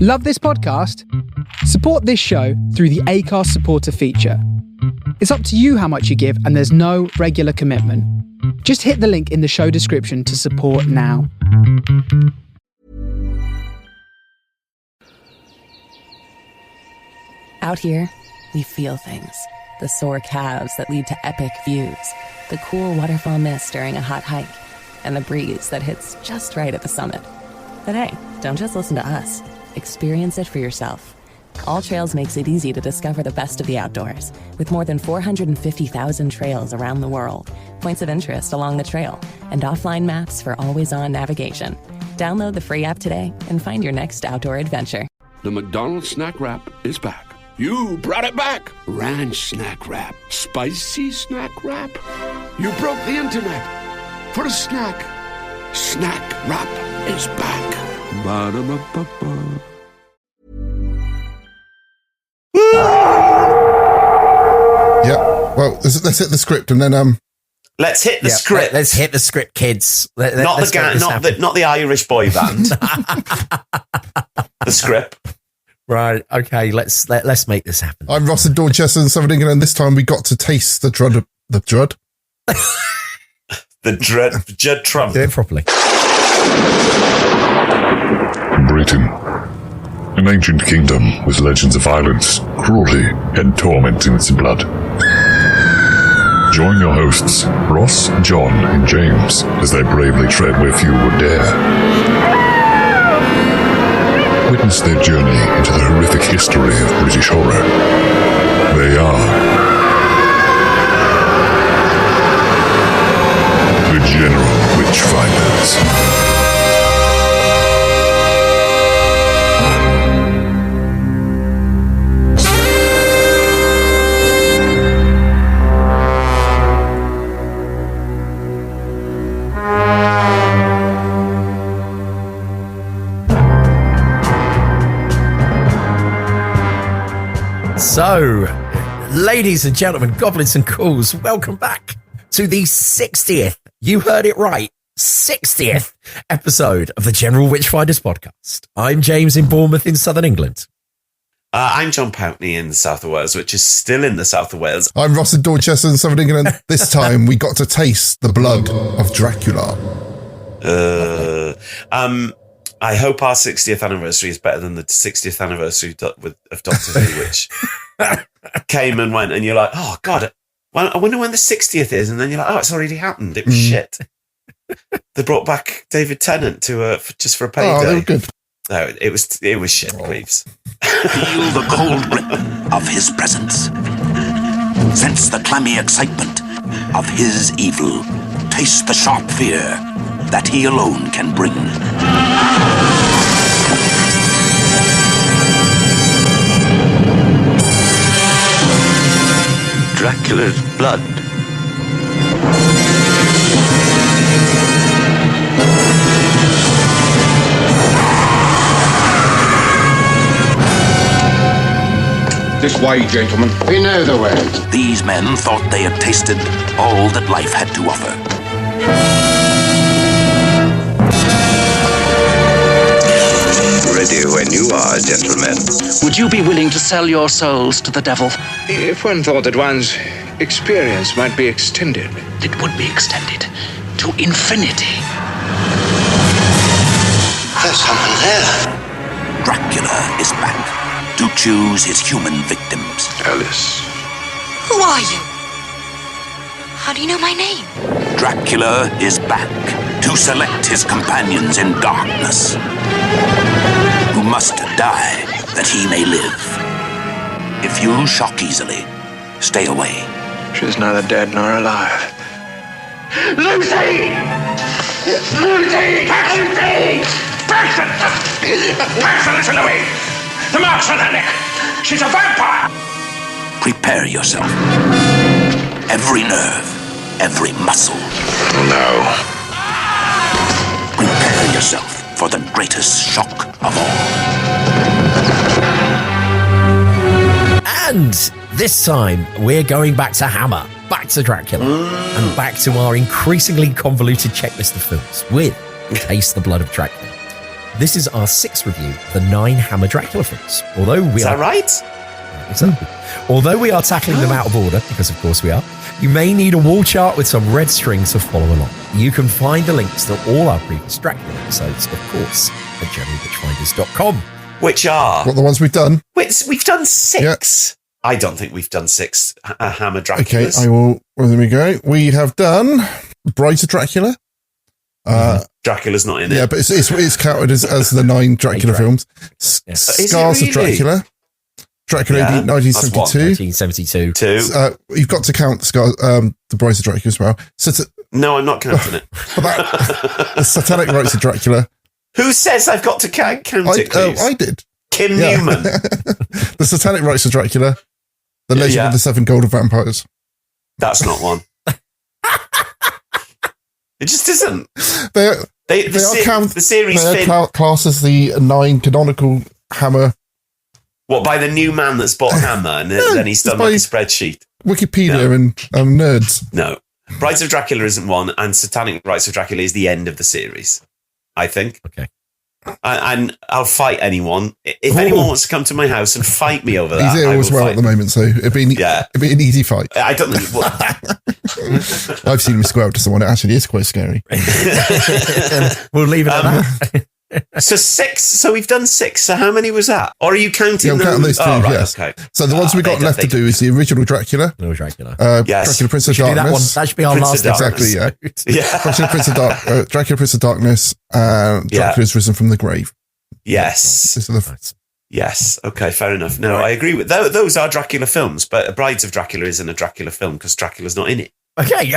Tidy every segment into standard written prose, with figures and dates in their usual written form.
Love this podcast? Support this show through the Acast supporter feature. It's up to you how much you give, and there's no regular commitment. Just hit the link in the show description to support now. Out here, we feel things. The sore calves that lead to epic views, the cool waterfall mist during a hot hike, and the breeze that hits just right at the summit. But hey, don't just listen to us. Experience it for yourself. All Trails makes it easy to discover the best of the outdoors, with more than 450,000 trails around the world, points of interest along the trail, and offline maps for always-on navigation. Download the free app today and find your next outdoor adventure. The McDonald's snack wrap is back. You brought it back. Ranch snack wrap. Spicy snack wrap. You broke the internet for a snack. Snack wrap is back. Ba-da-ba-ba-ba. Yeah. Well, let's hit the script and then Let's hit the script. Let's hit the script, kids. Not the Irish boy band. The script. Right. Okay. Let's make this happen. I'm Ross in Dorchester in Southern England, and this time we got to taste the Judd Trump. Do it properly. Britain, an ancient kingdom with legends of violence, cruelty, and torment in its blood. Join your hosts, Ross, John, and James, as they bravely tread where few would dare. Witness their journey into the horrific history of British horror. They are the General Witchfinders. So, ladies and gentlemen, goblins and ghouls, welcome back to the 60th, you heard it right, 60th episode of the General Witchfinders podcast. I'm James in Bournemouth in Southern England. I'm John Pountney in the south of Wales, which is still in the south of Wales. I'm Ross in Dorchester in Southern England. This time we got to taste the blood of Dracula. I hope our 60th anniversary is better than the 60th anniversary of Doctor Who, which came and went, and you're like, oh, God, I wonder when the 60th is. And then you're like, oh, it's already happened. It was shit. They brought back David Tennant just for a payday. Oh, they were good. No, it was shit, Cleves. Feel the cold grip of his presence. Sense the clammy excitement of his evil. Taste the sharp fear that he alone can bring. Dracula's blood. This way, gentlemen. We know the way. These men thought they had tasted all that life had to offer. Ready when you are, gentlemen. Would you be willing to sell your souls to the devil? If one thought that one's experience might be extended. It would be extended to infinity. There's someone there. Dracula is back to choose his human victims. Alias. Who are you? How do you know my name? Dracula is back to select his companions in darkness, who must die that he may live. If you shock easily, stay away. She's neither dead nor alive. Lucy! Lucy! Lucy! Braxton! Braxton, listen to me! The mark's on her neck! She's a vampire! Prepare yourself. Every nerve, every muscle. No. Prepare yourself for the greatest shock of all. And this time, we're going back to Hammer, back to Dracula, and back to our increasingly convoluted checklist of films with Taste the Blood of Dracula. This is our 6th review of the 9 Hammer Dracula films. Is that right? Exactly. Although we are tackling them out of order, because of course we are, you may need a wall chart with some red strings to follow along. You can find the links to all our previous Dracula episodes, of course, at generalwitchfinders.com. Which are... What, the ones we've done? We've done 6. Yep. I don't think we've done 6 Hammer Draculas. Okay, I will... Well, there we go. We have done Brides of Dracula. Dracula's not in it. Yeah, but it's counted as the 9 Dracula films. Scars of Dracula. Dracula 1972. You've got to count the Brides of Dracula as well. No, I'm not counting it. The Satanic Rites of Dracula. Who says I've got to count it, please? I did. Kim Newman. The Satanic Rites of Dracula. The Legend of the 7 Golden Vampires. That's not one. It just isn't. The series class as the 9 canonical Hammer. What, by the new man that's bought Hammer and then he's done like a spreadsheet? Wikipedia and nerds. No. Brides of Dracula isn't one, and Satanic Rites of Dracula is the end of the series, I think. Okay. And I'll fight anyone. If anyone wants to come to my house and fight me over that, he's ill as well at the moment, so it'd be an easy fight. I don't know. I've seen him square to someone. It actually is quite scary. We'll leave it at that. So 6. So we've done 6. So how many was that? Or are you counting? Yeah, I'm counting those 2. Right, yes. Okay. So the ones we got left to do is the original Dracula. Yes. Dracula Prince of Darkness. That should be our last. Exactly. Yeah. Dracula Prince of Dracula Prince of Darkness. Dracula's Risen from the Grave. Yes. Yes. Okay. Fair enough. No, I agree with those are Dracula films, but Brides of Dracula isn't a Dracula film because Dracula's not in it. Okay,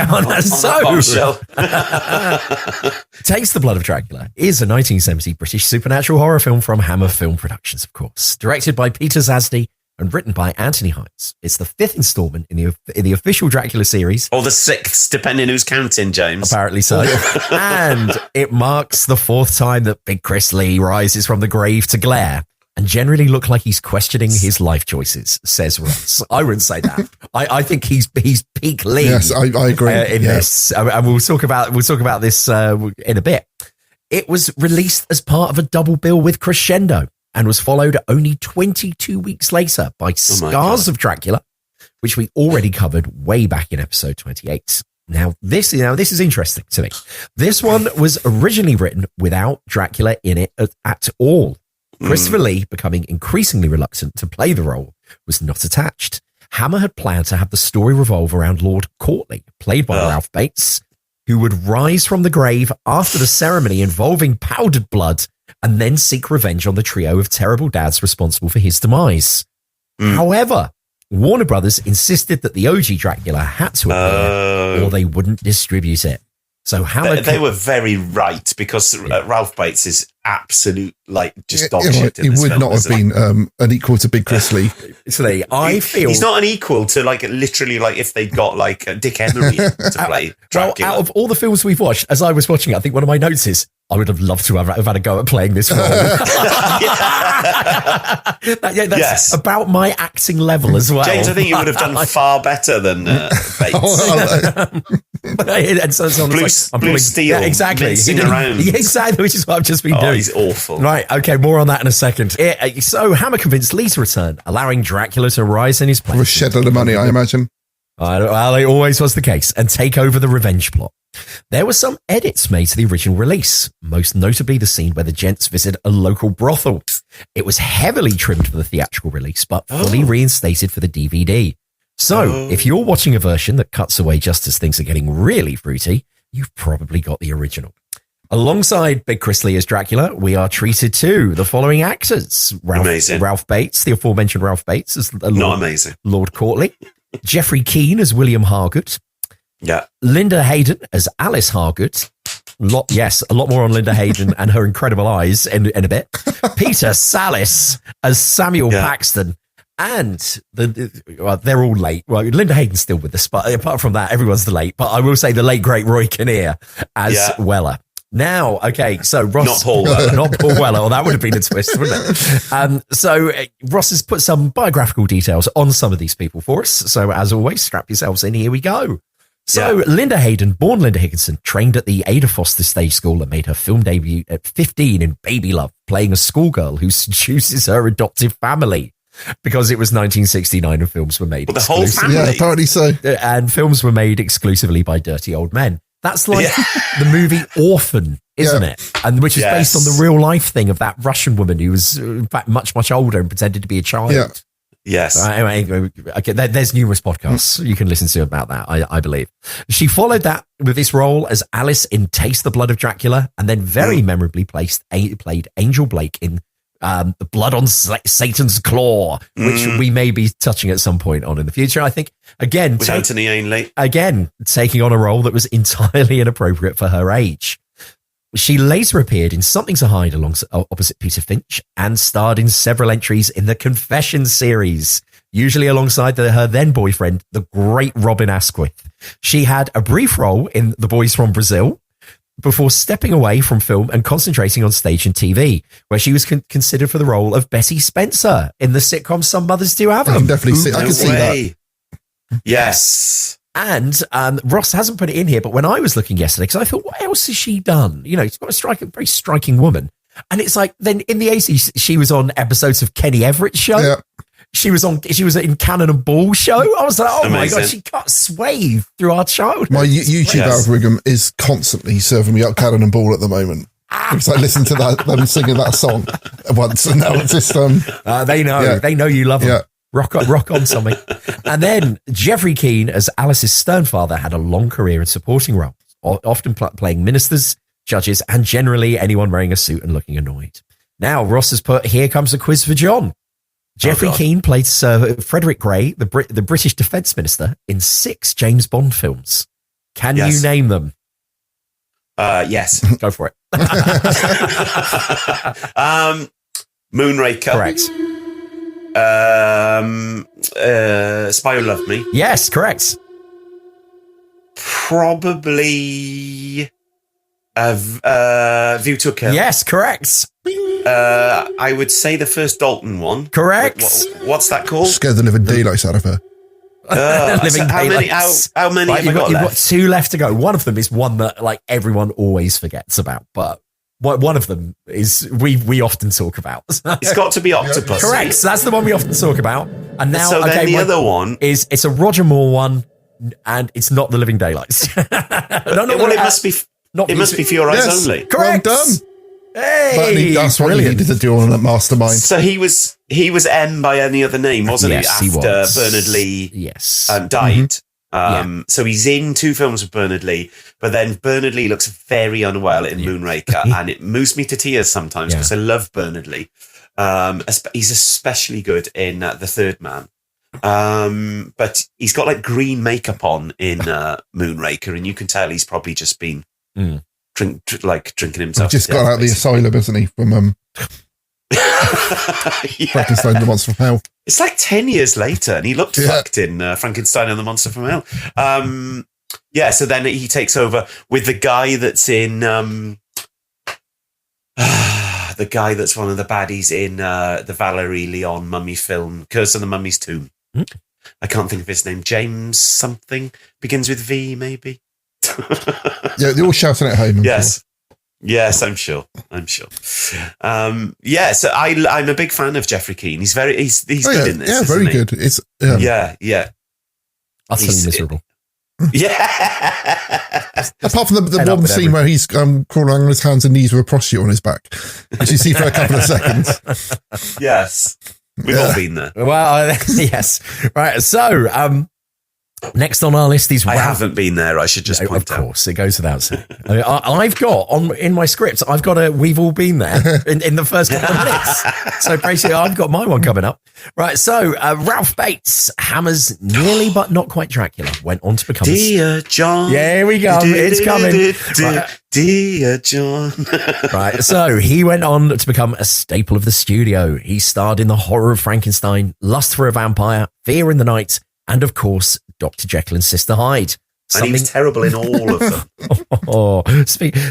Takes the Blood of Dracula is a 1970 British supernatural horror film from Hammer Film Productions, of course. Directed by Peter Sasdy and written by Anthony Hinds. It's the 5th installment in the official Dracula series. Or the 6th, depending who's counting, James. Apparently so. And it marks the 4th time that Big Chris Lee rises from the grave to glare and generally look like he's questioning his life choices, says Ross. I wouldn't say that. I think he's peak Lee. Yes, I agree. In this, and we'll talk about this in a bit. It was released as part of a double bill with Crescendo and was followed only 22 weeks later by Scars of Dracula, which we already covered way back in episode 28. Now this is interesting to me. This one was originally written without Dracula in it at all. Christopher Lee, becoming increasingly reluctant to play the role, was not attached. Hammer had planned to have the story revolve around Lord Courtley, played by Ralph Bates, who would rise from the grave after the ceremony involving powdered blood and then seek revenge on the trio of terrible dads responsible for his demise. However, Warner Brothers insisted that the OG Dracula had to appear or they wouldn't distribute it. So Hammer... They were very right because Ralph Bates is absolute, just dog shit in he this would film, not have been an equal to Big Chris Lee. I feel... He's not an equal to, literally, if they'd got, Dick Henry to play Dracula. Out of all the films we've watched, as I was watching it, I think one of my notes is, I would have loved to have had a go at playing this role. That's about my acting level as well. James, I think you would have done far better than Bates. And so Blue Steel. Yeah, exactly. Exactly, which is what I've just been doing. He's awful. Right, okay, more on that in a second. So Hammer convinced Lee to return, allowing Dracula to rise in his place. For a shed load of money, I imagine. Well, it always was the case, and take over the revenge plot. There were some edits made to the original release, most notably the scene where the gents visit a local brothel. It was heavily trimmed for the theatrical release, but fully reinstated for the DVD. So, if you're watching a version that cuts away just as things are getting really fruity, you've probably got the original. Alongside Big Chris Lee as Dracula, we are treated to the following actors. Ralph Bates, the aforementioned Ralph Bates as Lord Courtley. Jeffrey Keane as William Hargood. Yeah. Linda Hayden as Alice Hargood. A lot more on Linda Hayden and her incredible eyes in a bit. Peter Sallis as Samuel Paxton. And they're all late. Well, Linda Hayden's still with us, but apart from that, everyone's late. But I will say the late, great Roy Kinnear as Weller. Now, okay, so Ross... Not Paul Weller. Not Paul Weller. Well, that would have been a twist, wouldn't it? So Ross has put some biographical details on some of these people for us. So as always, strap yourselves in. Here we go. So Linda Hayden, born Linda Higginson, trained at the Ada Foster Stage School and made her film debut at 15 in Baby Love, playing a schoolgirl who seduces her adoptive family. Because it was 1969 and films were made exclusively. The whole family? Yeah, apparently so. And films were made exclusively by dirty old men. That's like the movie Orphan, isn't it? And which is based on the real life thing of that Russian woman who was, in fact, much, much older and pretended to be a child. Yeah. Yes. Anyway, okay, there's numerous podcasts you can listen to about that, I believe. She followed that with this role as Alice in Taste the Blood of Dracula, and then very memorably played Angel Blake in The Blood on Satan's Claw, which we may be touching at some point on in the future, I think. Again, with Anthony Hinds. Again, taking on a role that was entirely inappropriate for her age. She later appeared in Something to Hide opposite Peter Finch and starred in several entries in the Confession series, usually alongside her then boyfriend, the great Robin Asquith. She had a brief role in The Boys from Brazil before stepping away from film and concentrating on stage and TV, where she was considered for the role of Bessie Spencer in the sitcom Some Mothers Do Have Them. I can definitely see that. Yes. And Ross hasn't put it in here, but when I was looking yesterday, because I thought, what else has she done? You know, she's got a very striking woman. And it's like, then in the 80s, she was on episodes of Kenny Everett's show. Yeah. She was in Cannon and Ball show. I was like, oh my God, she cut swathe through our childhood. My YouTube algorithm is constantly serving me up Cannon and Ball at the moment. Because I listened to them singing that song once, and now it's just they know you love them. Yeah. Rock on something. And then Jeffrey Keane as Alice's stern father had a long career in supporting roles, often playing ministers, judges, and generally anyone wearing a suit and looking annoyed. Now, Ross has put, here comes a quiz for John. Jeffrey Keane played Sir Frederick Grey, the British Defence Minister, in 6 James Bond films. Can you name them? Yes. Go for it. Moonraker. Correct. Spy Who Loved Me. Yes, correct. Probably View to a Kill. Yes, correct. I would say the first Dalton one. Correct. What's that called? Scared the living daylights out of her. How many right, have I got left? You've got 2 left to go. One of them is one that like everyone always forgets about, but one of them is we often talk about. It's got to be Octopus. Correct. So that's the one we often talk about. And now, so then the other one is it's a Roger Moore one, and it's not the Living Daylights. It must be For Your Eyes Only. Correct. Well done. Hey, that's what you needed to do on that mastermind. So he was M by any other name, wasn't he? After Bernard Lee died. So he's in 2 films with Bernard Lee, but then Bernard Lee looks very unwell in Moonraker, and it moves me to tears sometimes because I love Bernard Lee. He's especially good in The Third Man. But he's got like green makeup on in Moonraker, and you can tell he's probably just been drinking himself. He's just got out of the asylum, isn't he? From Frankenstein, the Monster from Hell. It's like 10 years later, and he looked fucked in Frankenstein and the Monster from Hell. So then he takes over with the guy that's in the guy that's one of the baddies in the Valerie Leon mummy film, Curse of the Mummy's Tomb. I can't think of his name. James something, begins with V, maybe. They're all shouting at home. Yes, I'm sure. So I'm a big fan of Jeffrey Keane. He's good in this. Yeah, very good. It's Utterly miserable. Yeah. Apart from the one scene where he's crawling on his hands and knees with a prostitute on his back, which you see for a couple of seconds. Yes, we've all been there. Well, yes. Right. So, next on our list is I haven't been there. I should just point out. Of course, it goes without saying. I've got in my script. I've got a "We've all been there" in the first couple of minutes. So basically, I've got my one coming up. Right. So Ralph Bates, Hammer's nearly but not quite Dracula, went on to become Dear John. Yeah, we go. It's coming. Dear John. Right. So he went on to become a staple of the studio. He starred in The Horror of Frankenstein, Lust for a Vampire, Fear in the Night, and of course, Dr. Jekyll and Sister Hyde. And he was terrible in all of them.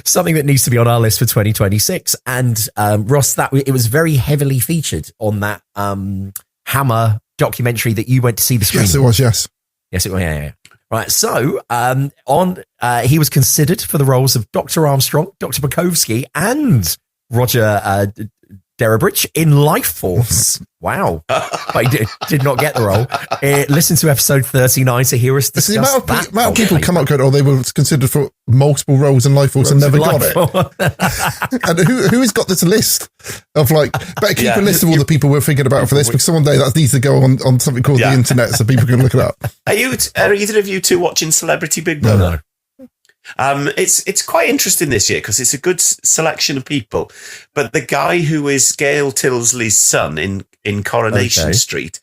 Something that needs to be on our list for 2026. And Ross, it was very heavily featured on that Hammer documentary that you went to see the screen. Yes, it was. Yes. Yes, it was. Yeah. Right, so he was considered for the roles of Dr. Armstrong, Dr. Bukowski, and Roger Deribridge in Life Force. Wow. But he did not get the role. Listen to episode 39 to hear us discuss the amount of people come up going, they were considered for multiple roles in Life Force and never got it. And who has got this list of better keep a list of all the people we're thinking about for this, because one day that needs to go on something called the internet so people can look it up. Are either of you two watching Celebrity Big Brother? No. It's quite interesting this year because it's a good selection of people. But the guy who is Gail Tilsley's son in Coronation Street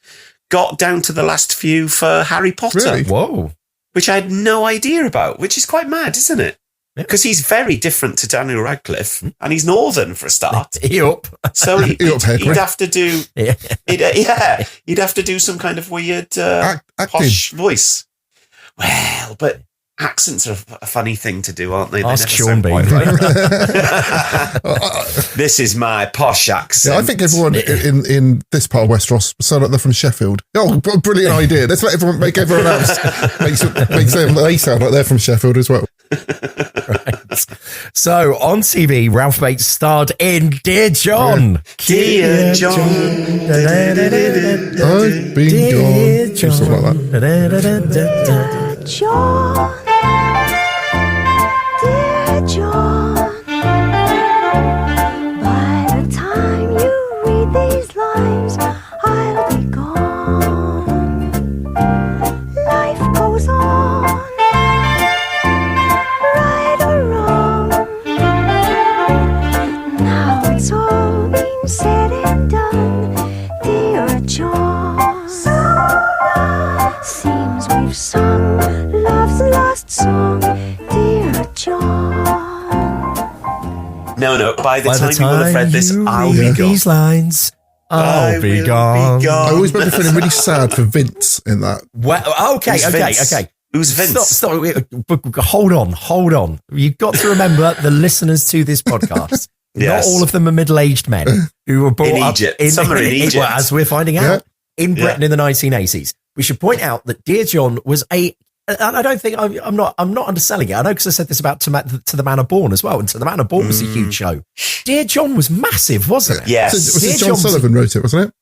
got down to the last few for Harry Potter. Really? Whoa. Which I had no idea about, which is quite mad, isn't it? Because he's very different to Daniel Radcliffe, and he's northern for a start. So he'd have to do, he'd have to do some kind of weird posh voice. Well, but accents are a funny thing to do, aren't they? Ask Sean Bean. This is my posh accent. Yeah, I think everyone in this part of Westeros sound like they're from Sheffield. Oh, brilliant idea. Let's make everyone else make them they sound like they're from Sheffield as well. Right. So on TV, Ralph Bates starred in Dear John. Dear John. I've been gone. Something like that. John, dear John, by the time you read these lines, I'll be gone. Life goes on, right or wrong. Now it's all been said and done, dear John. Seems we've sung love's last song, dear John. No. By the time you will have read this, I'll be gone. These lines, I'll be gone. I always remember feeling really sad for Vince in that. Well, okay. Who's Vince? Stop. Hold on. You've got to remember the listeners to this podcast. Yes. Not all of them are middle-aged men who were brought in up Egypt. Some are in Egypt. Well, as we're finding out, in Britain in the 1980s. We should point out that Dear John was and I don't think I'm not underselling it. I know because I said this about To the Manor Born as well, and To the Manor Born was a huge show. Dear John was massive, wasn't it? Yes. Was it John Sullivan wrote it, wasn't it?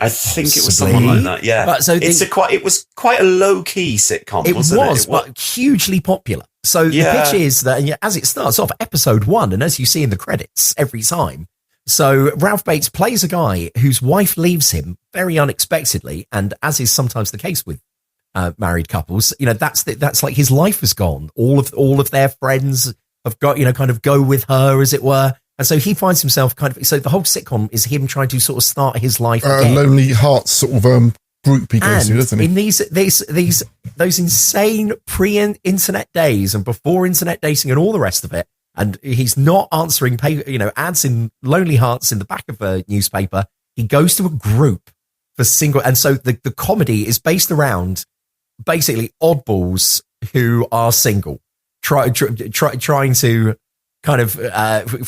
I think it was someone like that. Yeah. But so it was quite a low key sitcom. It was, but hugely popular. So the pitch is that as it starts off, episode 1, and as you see in the credits every time. So Ralph Bates plays a guy whose wife leaves him very unexpectedly, and as is sometimes the case with married couples, that's like his life has gone. All of their friends have got kind of go with her, as it were, and so he finds himself so the whole sitcom is him trying to sort of start his life again. Lonely Hearts sort of group he goes to, doesn't he? In those insane pre-internet days and before internet dating and all the rest of it. And he's not answering ads in Lonely Hearts in the back of a newspaper. He goes to a group for single. And so the comedy is based around basically oddballs who are single, trying to kind of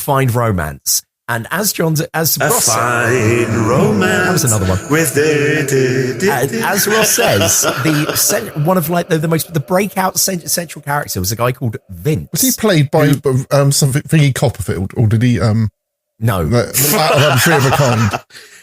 find romance. And as Ross find romance. That was another one. As Ross says, one of the breakout central character was a guy called Vince. Was he played by something thingy Copperfield, or did he? No, Three of a Kind.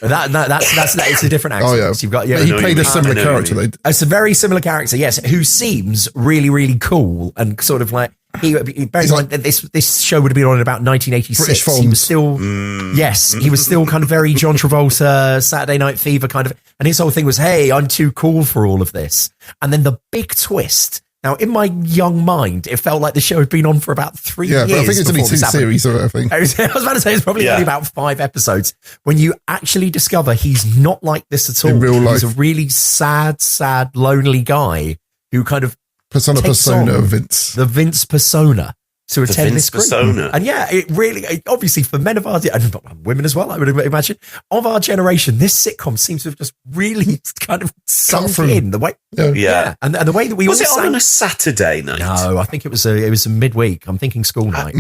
That's a different actor. Oh yeah, you've got, he played a similar character. It's a very similar character, yes, who seems really, really cool and sort of like. This show would have been on in about 1986. He was still, he was still kind of very John Travolta, Saturday Night Fever kind of, and his whole thing was, hey, I'm too cool for all of this. And then the big twist. Now, in my young mind, it felt like the show had been on for about 3 years. Yeah, but I think it's only 2 series or everything. I was about to say it's probably only about 5 episodes. When you actually discover he's not like this at all. In real life. He's a really sad, lonely guy who kind of persona of Vince. The Vince persona to attend this group. Persona. And obviously for men of our, and women as well, I would imagine, of our generation, this sitcom seems to have just really kind of sunk in the way. Yeah. And the way that we was all it on a Saturday night? No, I think it was a midweek. I'm thinking school night.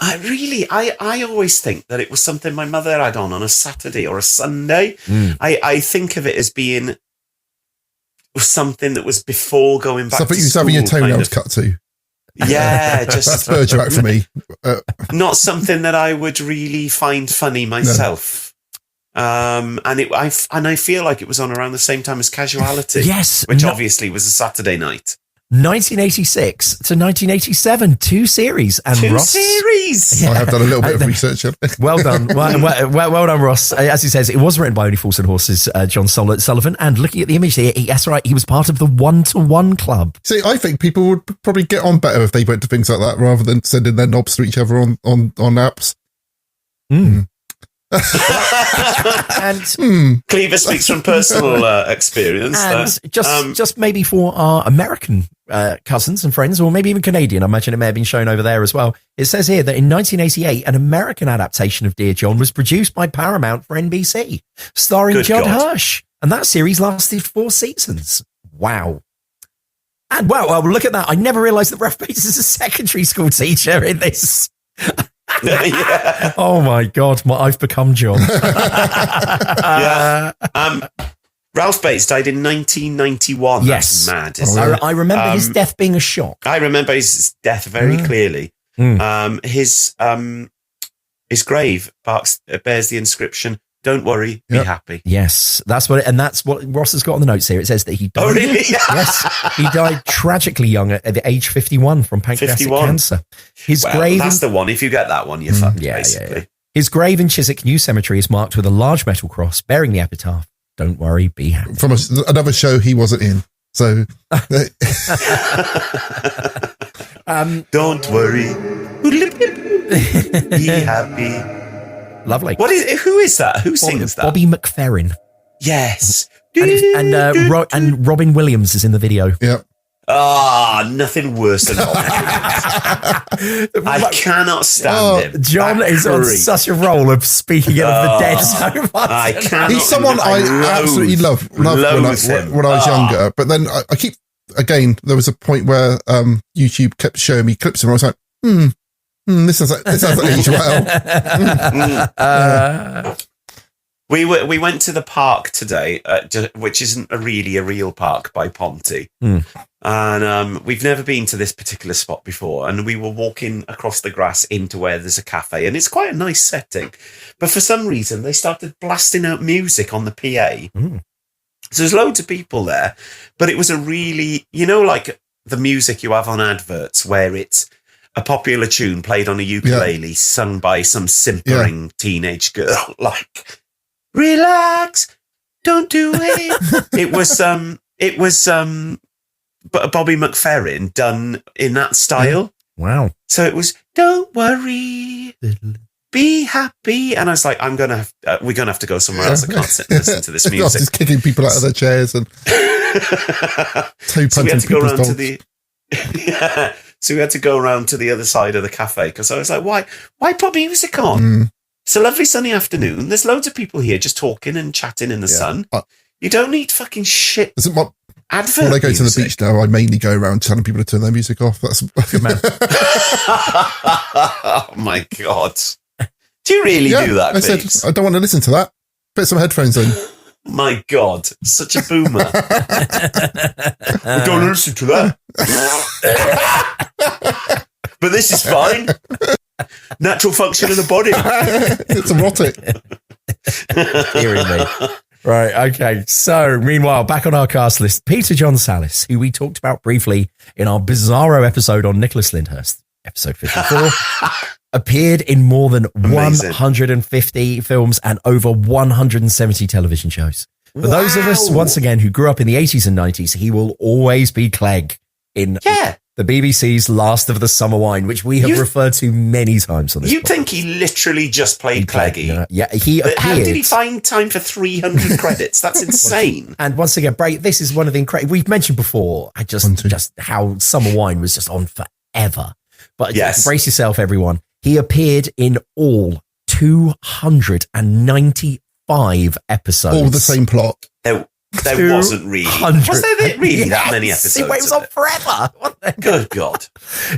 I always think that it was something my mother had on a Saturday or a Sunday. I think of it as being something that was before going back something to you was school. having your toenails cut to. Yeah, just that's Bergerac for me. Not something that I would really find funny myself. No. And I feel like it was on around the same time as Casualty. Yes, which obviously was a Saturday night. 1986 to 1987, 2 series. And Ross, series. Yeah. I have done a little bit of research. Well done. Well done, Ross. As he says, it was written by Only Fools and Horses, John Sullivan. And looking at the image here, that's right, he was part of the 1-to-1 club. See, I think people would probably get on better if they went to things like that rather than sending their knobs to each other on apps. And Cleaver speaks from personal experience. And just maybe for our American cousins and friends, or maybe even Canadian, I imagine it may have been shown over there as well. It says here that in 1988, an American adaptation of Dear John was produced by Paramount for NBC, starring Judd Hirsch. And that series lasted 4 seasons. Wow. And wow, look at that. I never realised that Ralph Bates is a secondary school teacher in this. Yeah. Oh my God, I've become John. Yeah. Ralph Bates died in 1991. Yes. That's mad. I remember his death being a shock. I remember his death very clearly. His grave bears the inscription, "Don't worry, be happy." Yes, that's what Ross has got on the notes here. It says that he died. Oh, really? Yes, he died tragically young at the age 51 from pancreatic cancer. His grave. That's the one. If you get that one, you're fucked. Basically. Yeah. His grave in Chiswick New Cemetery is marked with a large metal cross bearing the epitaph, "Don't worry, be happy." From another show he wasn't in. So, don't worry, be happy. Lovely. Who is that? Who sings that? Bobby McFerrin. Yes. And Robin Williams is in the video. Yeah. Nothing worse than Robin Williams. I cannot stand him. John is on such a roll of speaking of the dead so much. I cannot. He's someone I absolutely loved when I was younger. But then I keep, again, there was a point where YouTube kept showing me clips of him. I was like, this sounds like age well. We went to the park today, which isn't really a real park, by Ponty. And we've never been to this particular spot before. And we were walking across the grass into where there's a cafe. And it's quite a nice setting. But for some reason, they started blasting out music on the PA. So there's loads of people there. But it was a really, like the music you have on adverts where it's a popular tune played on a ukulele sung by some simpering teenage girl, like, relax, don't do it. It was Bobby McFerrin done in that style. Wow. So it was, don't worry, be happy. And I was like, we're going to have to go somewhere else. I can't sit and listen to this music. Just kicking people out of their chairs and so we had to go around to the So we had to go around to the other side of the cafe because I was like, why put music on? It's a lovely sunny afternoon. There's loads of people here just talking and chatting in the sun. You don't need fucking shit. Advert when I go music. to the beach now, I mainly go around telling people to turn their music off. That's good, man. Oh my God. Do you really do that, I said, I don't want to listen to that. Put some headphones in. My God, such a boomer. I don't listen to that. But this is fine. Natural function of the body. It's erotic. Hearing me. Right, okay. So, meanwhile, back on our cast list, Peter John Sallis, who we talked about briefly in our Bizarro episode on Nicholas Lyndhurst, episode 54, appeared in more than 150 films and over 170 television shows. For those of us, once again, who grew up in the 80s and 90s, he will always be Clegg in the BBC's Last of the Summer Wine, which we have referred to many times on this podcast. You think he literally just played Cleggy? Yeah, he appeared. How did he find time for 300 credits? That's insane. And once again, this is one of the incredible... We've mentioned before just how Summer Wine was just on forever. But brace yourself, everyone. He appeared in all 295 episodes. All the same plot. There wasn't really. Was there really that many episodes? It was on forever. Good God.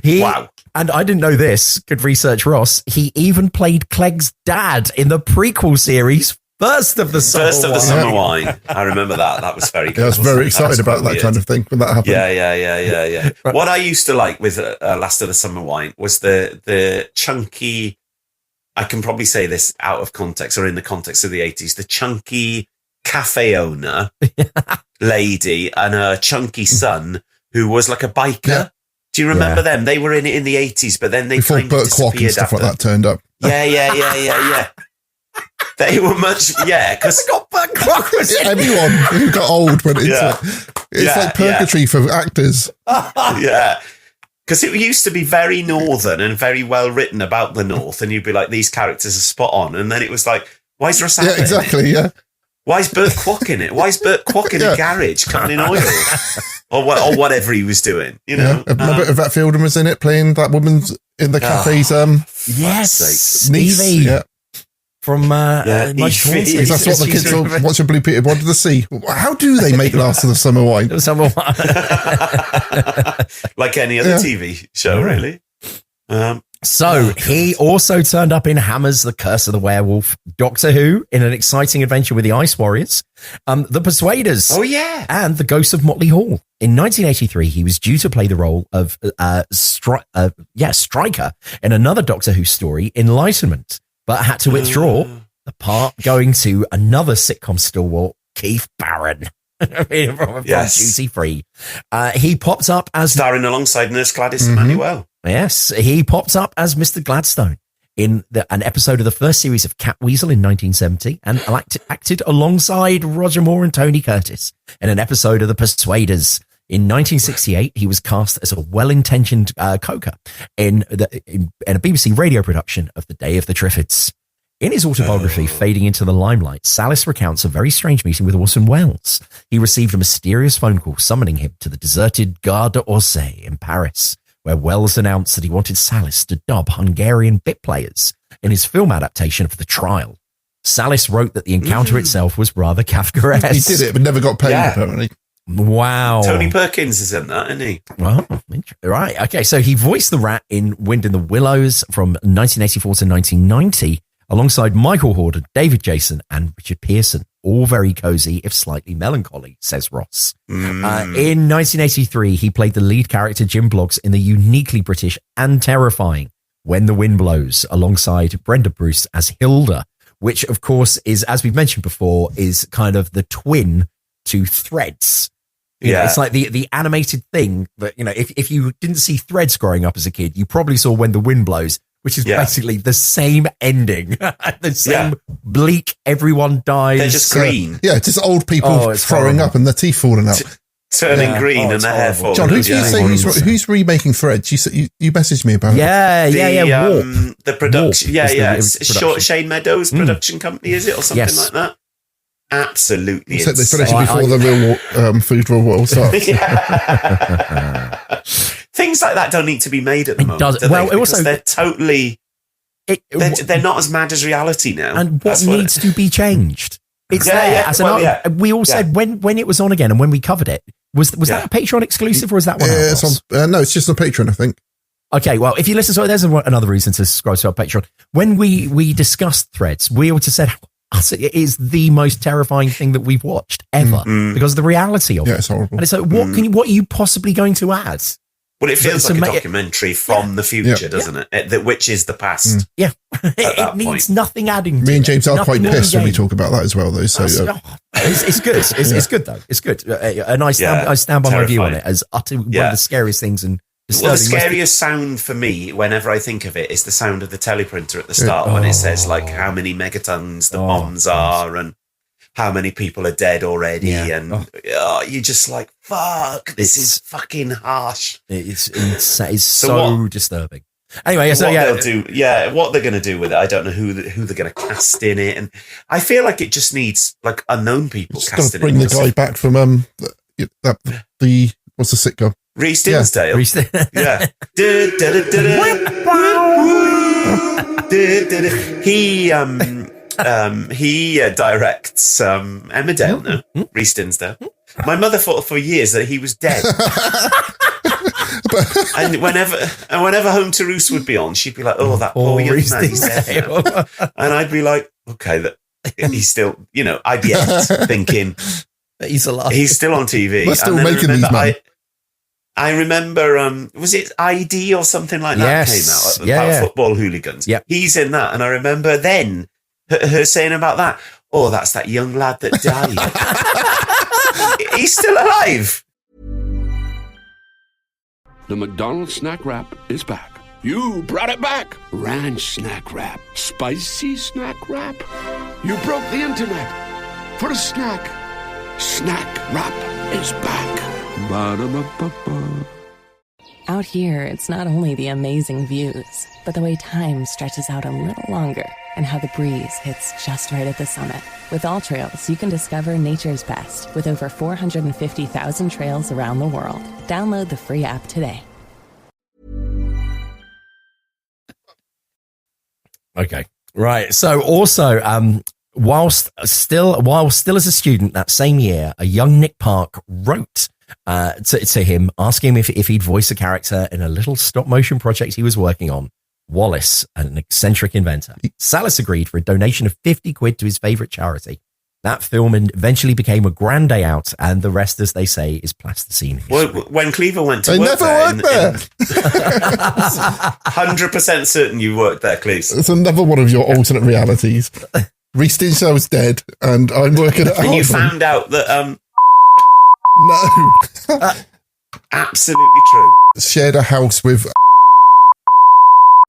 Wow. And I didn't know this. Good research, Ross. He even played Clegg's dad in the prequel series First of the summer wine. I remember that. That was very good. I was very excited about that kind of thing when that happened. Yeah. What I used to like with Last of the Summer Wine was the chunky, I can probably say this out of context or in the context of the 80s, the chunky cafe owner lady and her chunky son who was like a biker. Yeah. Do you remember them? They were in it in the 80s, but then they before kind of Burt Kwok and stuff like that turned up. Yeah. They were much, because everyone who got old went into it. It's like purgatory for actors. Yeah. Because it used to be very northern and very well written about the North, and you'd be like, these characters are spot on. And then it was like, why is there a satin? Yeah, exactly, yeah. Why is Burt Kwok in it? Why is Burt Kwok in a garage cutting in oil? or whatever he was doing, you know? A bit of that Fielden was in it, playing that woman in the cafe's yes, niece. Evie. Yeah. From that's what the kids will watch a Blue Peter wanted to see. How do they make Last of the Summer Wine? Like any other TV show, really. He also turned up in Hammer's The Curse of the Werewolf, Doctor Who, in an exciting adventure with the Ice Warriors, The Persuaders, and The Ghost of Motley Hall. In 1983, he was due to play the role of Stryker in another Doctor Who story, Enlightenment, but had to withdraw, the part going to another sitcom stalwart, Keith Barron. From Duty Free. He popped up as starring alongside Nurse Gladys Emmanuel. Yes, he popped up as Mr. Gladstone in an episode of the first series of Catweasel in 1970 and acted alongside Roger Moore and Tony Curtis in an episode of The Persuaders. In 1968, he was cast as a well-intentioned coker in a BBC radio production of The Day of the Triffids. In his autobiography, Fading into the Limelight, Salis recounts a very strange meeting with Orson Welles. He received a mysterious phone call summoning him to the deserted Gare d'Orsay in Paris, where Welles announced that he wanted Salis to dub Hungarian bit players in his film adaptation of The Trial. Salis wrote that the encounter itself was rather Kafkaesque. He did it, but never got paid, apparently. Wow. Tony Perkins is in that, isn't he? Well, right. Okay, so he voiced the rat in Wind in the Willows from 1984 to 1990, alongside Michael Horden, David Jason, and Richard Pearson. All very cozy, if slightly melancholy, says Ross. In 1983, he played the lead character Jim Bloggs in the uniquely British and terrifying When the Wind Blows, alongside Brenda Bruce as Hilda, which, of course, is, as we've mentioned before, is kind of the twin to Threads. You know, it's like the animated thing that, if you didn't see Threads growing up as a kid, you probably saw When the Wind Blows, which is basically the same ending, the same bleak, everyone dies. They're just green. Just old people throwing up and their teeth falling out. Turning green and their hair falling. John, who do you say who's remaking Threads? You messaged me about it. Warp. The production, It's Shane Meadows production company, is it? Or something like that? Absolutely. Except they finished it before the real food war starts. Things like that don't need to be made at the moment. Because they're totally... they're not as mad as reality now. And what needs to be changed? It's there. We all said when it was on again and when we covered it, was that a Patreon exclusive or is that one else? No, it's just a Patreon, I think. Okay, well, if you listen to it, there's another reason to subscribe to our Patreon. When we discussed Threads, we all just said... it is the most terrifying thing that we've watched ever because of the reality of it. It's horrible. And it's like, what are you possibly going to add? Well, it feels like a documentary from the future, doesn't it? Which is the past. Yeah. It needs nothing adding to Me and James are quite pissed when we talk about that as well, though. So it's good. It's good, though. It's good. And I stand by my view on it as utterly one of the scariest things. And the scariest sound for me, whenever I think of it, is the sound of the teleprinter at the start when it says like how many megatons the bombs are and how many people are dead already, and you're just like, fuck, this is fucking harsh. It's so disturbing. Anyway, so what they're going to do with it, I don't know who they're going to cast in it, and I feel like it just needs like unknown people casting. Bring the guy back from the what's the sitcom? Reece Dinsdale. He directs Emmerdale now. Reece Dinsdale. My mother thought for years that he was dead. and whenever Home to Roost would be on, she'd be like, "Oh, that poor young man, he's dead." And I'd be like, "Okay, he's still, IBS thinking he's alive. He's still on TV. We're still making these, man. I remember, was it ID or something like that came out about football hooligans? Yeah. He's in that. And I remember then her saying about that, oh, that's that young lad that died. He's still alive. The McDonald's snack wrap is back. You brought it back. Ranch snack wrap. Spicy snack wrap. You broke the internet for a snack. Snack wrap is back. Ba-da-ba-ba-ba. Out here, it's not only the amazing views, but the way time stretches out a little longer and how the breeze hits just right at the summit. With All Trails, you can discover nature's best with over 450,000 trails around the world. Download the free app today. Okay. Right. So also, whilst still as a student that same year, a young Nick Park wrote to him, asking him if he'd voice a character in a little stop motion project he was working on. Wallace, an eccentric inventor. Salas agreed for a donation of 50 quid to his favourite charity. That film eventually became a grand day out, and the rest, as they say, is plasticine history. Well, when Cleaver went to I work never there, worked 100% certain you worked there, Cleves. It's another one of your alternate realities. Reece Dinshaw's dead, and I'm working at And you Hartman. found out that, No. absolutely true. Shared a house with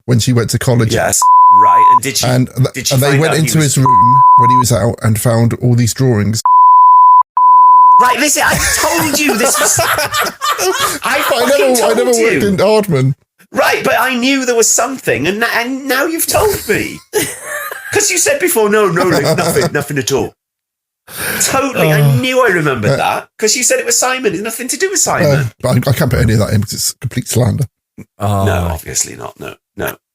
when she went to college. Yes, right. And did she? And did she they find went out into his room when he was out and found all these drawings. Right, listen, I told you this was. I never worked in Hardman. Right, but I knew there was something, and now you've told me. Because you said before, no, nothing at all. Totally, I knew I remembered that because you said it was Simon. It's nothing to do with Simon. But I can't put any of that in because it's complete slander. No, obviously not. No.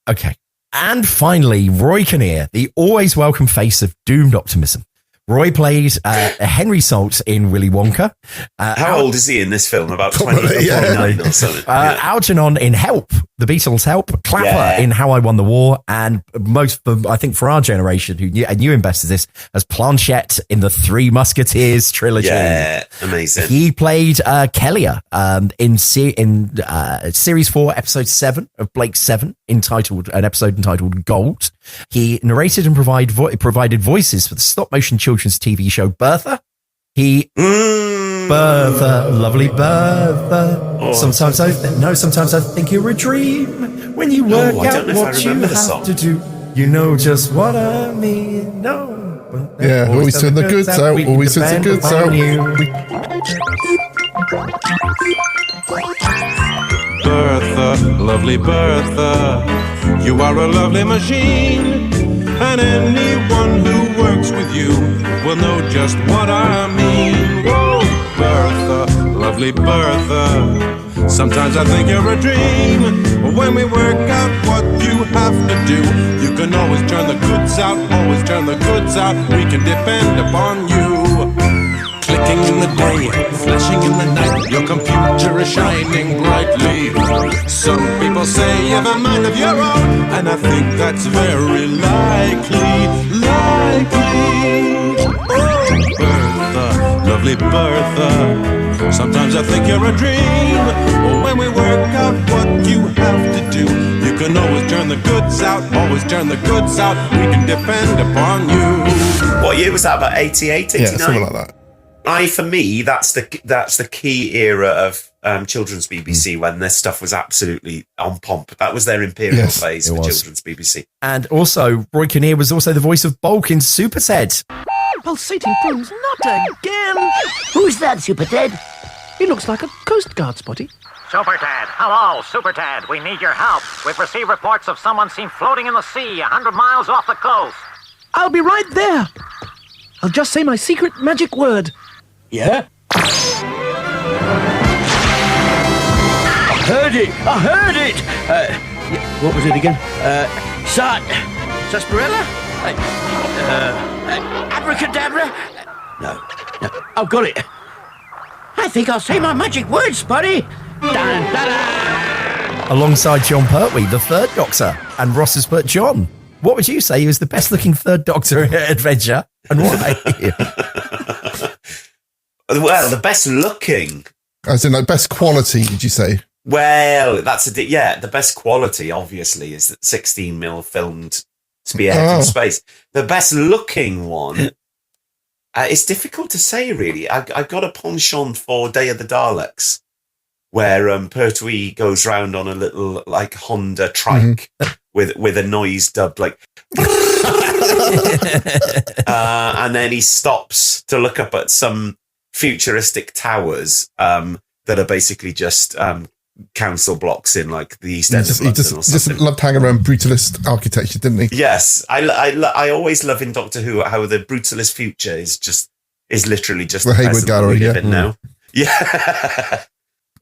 Okay. And finally, Roy Kinnear, the always welcome face of doomed optimism. Roy played Henry Salt in Willy Wonka. How old is he in this film? About 29 or something. Algernon in Help, the Beatles' Help. Clapper in How I Won the War. And I think for our generation, who knew him best as this, as Planchette in the Three Musketeers trilogy. Yeah, amazing. He played Kellier in Series 4, Episode 7 of Blake 7, an episode entitled Gold. He narrated and provided voices for the stop-motion children's TV show Bertha. Bertha, lovely Bertha. Sometimes I think you're a dream when you work out what you have to do. You know just what I mean. No. Yeah, always turn the goods out. Always turn the goods out. Bertha, lovely Bertha, you are a lovely machine, and anyone who works with you will know just what I mean. Whoa, Bertha, lovely Bertha, sometimes I think you're a dream, but when we work out what you have to do, you can always turn the goods out, we can depend upon you. Clicking in the day, flashing in the night, your computer is shining brightly. Some people say you have a mind of your own, and I think that's very likely. Oh, Bertha, lovely Bertha, sometimes I think you're a dream, but when we work out what you have to do, you can always turn the goods out, we can depend upon you. What year was that, about 88, 89? Yeah, something like that. For me, that's the key era of children's BBC when this stuff was absolutely on pomp. That was their imperial phase for children's BBC. And also, Roy Kinnear was also the voice of Bulk in Super Ted. Pulsating prunes, not again! Who's that, Super Ted? He looks like a Coast Guard, Spotty. Super Ted, hello, Super Ted. We need your help. We've received reports of someone seen floating in the sea 100 miles off the coast. I'll be right there. I'll just say my secret magic word. Yeah? I heard it! What was it again? Sarsaparilla? Abracadabra? No. I've got it. I think I'll say my magic word, Spotty. Alongside John Pertwee, the Third Doctor, and Ross's John. What would you say was the best-looking Third Doctor adventure? And why? Well, the best looking. As in, like, best quality, did you say? Well, that's the best quality, obviously, is that 16mm filmed spearhead from space. The best looking one, it's difficult to say, really. I got a penchant for Day of the Daleks, where Pertwee goes round on a little, like, Honda trike with a noise dubbed, like... and then he stops to look up at some futuristic towers that are basically just... council blocks in like the East End of London or something. Just loved hanging around brutalist architecture, didn't he? Yes, I always love in Doctor Who how the brutalist future is literally just the Hayward Gallery. We live in now. Yeah,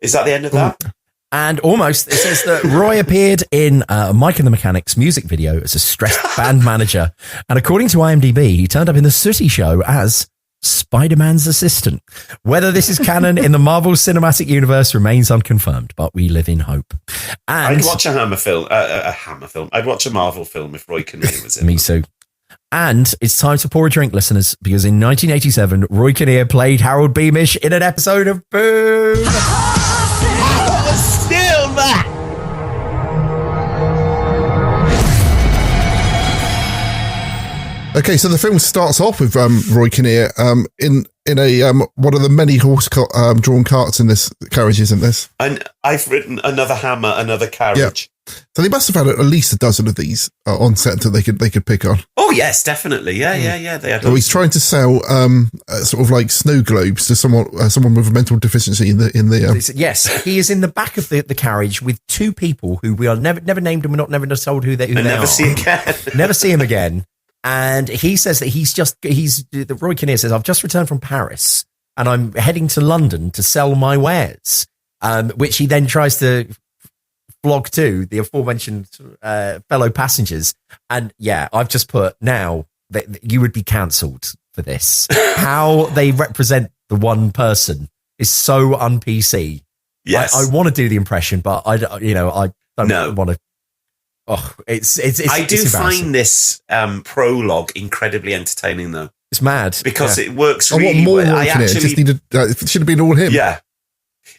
is that the end of that? And almost, it says that Roy appeared in Mike and the Mechanics music video as a stressed band manager, and according to IMDb, he turned up in the Sooty Show as Spider-Man's assistant. Whether this is canon in the Marvel Cinematic Universe remains unconfirmed, but we live in hope. And I'd watch a Hammer film. I'd watch a Marvel film if Roy Kinnear was in Me it. too. And it's time to pour a drink, listeners, because in 1987, Roy Kinnear played Harold Beamish in an episode of Boom! Still back! Okay, so the film starts off with Roy Kinnear in a one of the many horse drawn carts in this carriage, isn't this? And I've written another hammer, another carriage. Yeah. So they must have had at least a dozen of these on set that they could pick on. Oh yes, definitely. Yeah. They had. So he's trying to sell sort of like snow globes to someone with a mental deficiency in the. Yes, he is in the back of the carriage with two people who we are never named, and we're never told who they never are. See again. Never see him again. And he says that Roy Kinnear says, I've just returned from Paris and I'm heading to London to sell my wares, which he then tries to flog to the aforementioned fellow passengers. And yeah, I've just put now that you would be cancelled for this. How they represent the one person is so un-PC. Yes. I want to do the impression, but I don't want to. Oh, it's I do it's find this prologue incredibly entertaining, though. It's mad because yeah. it works I really want more well. I actually needed. It should have been all him. Yeah.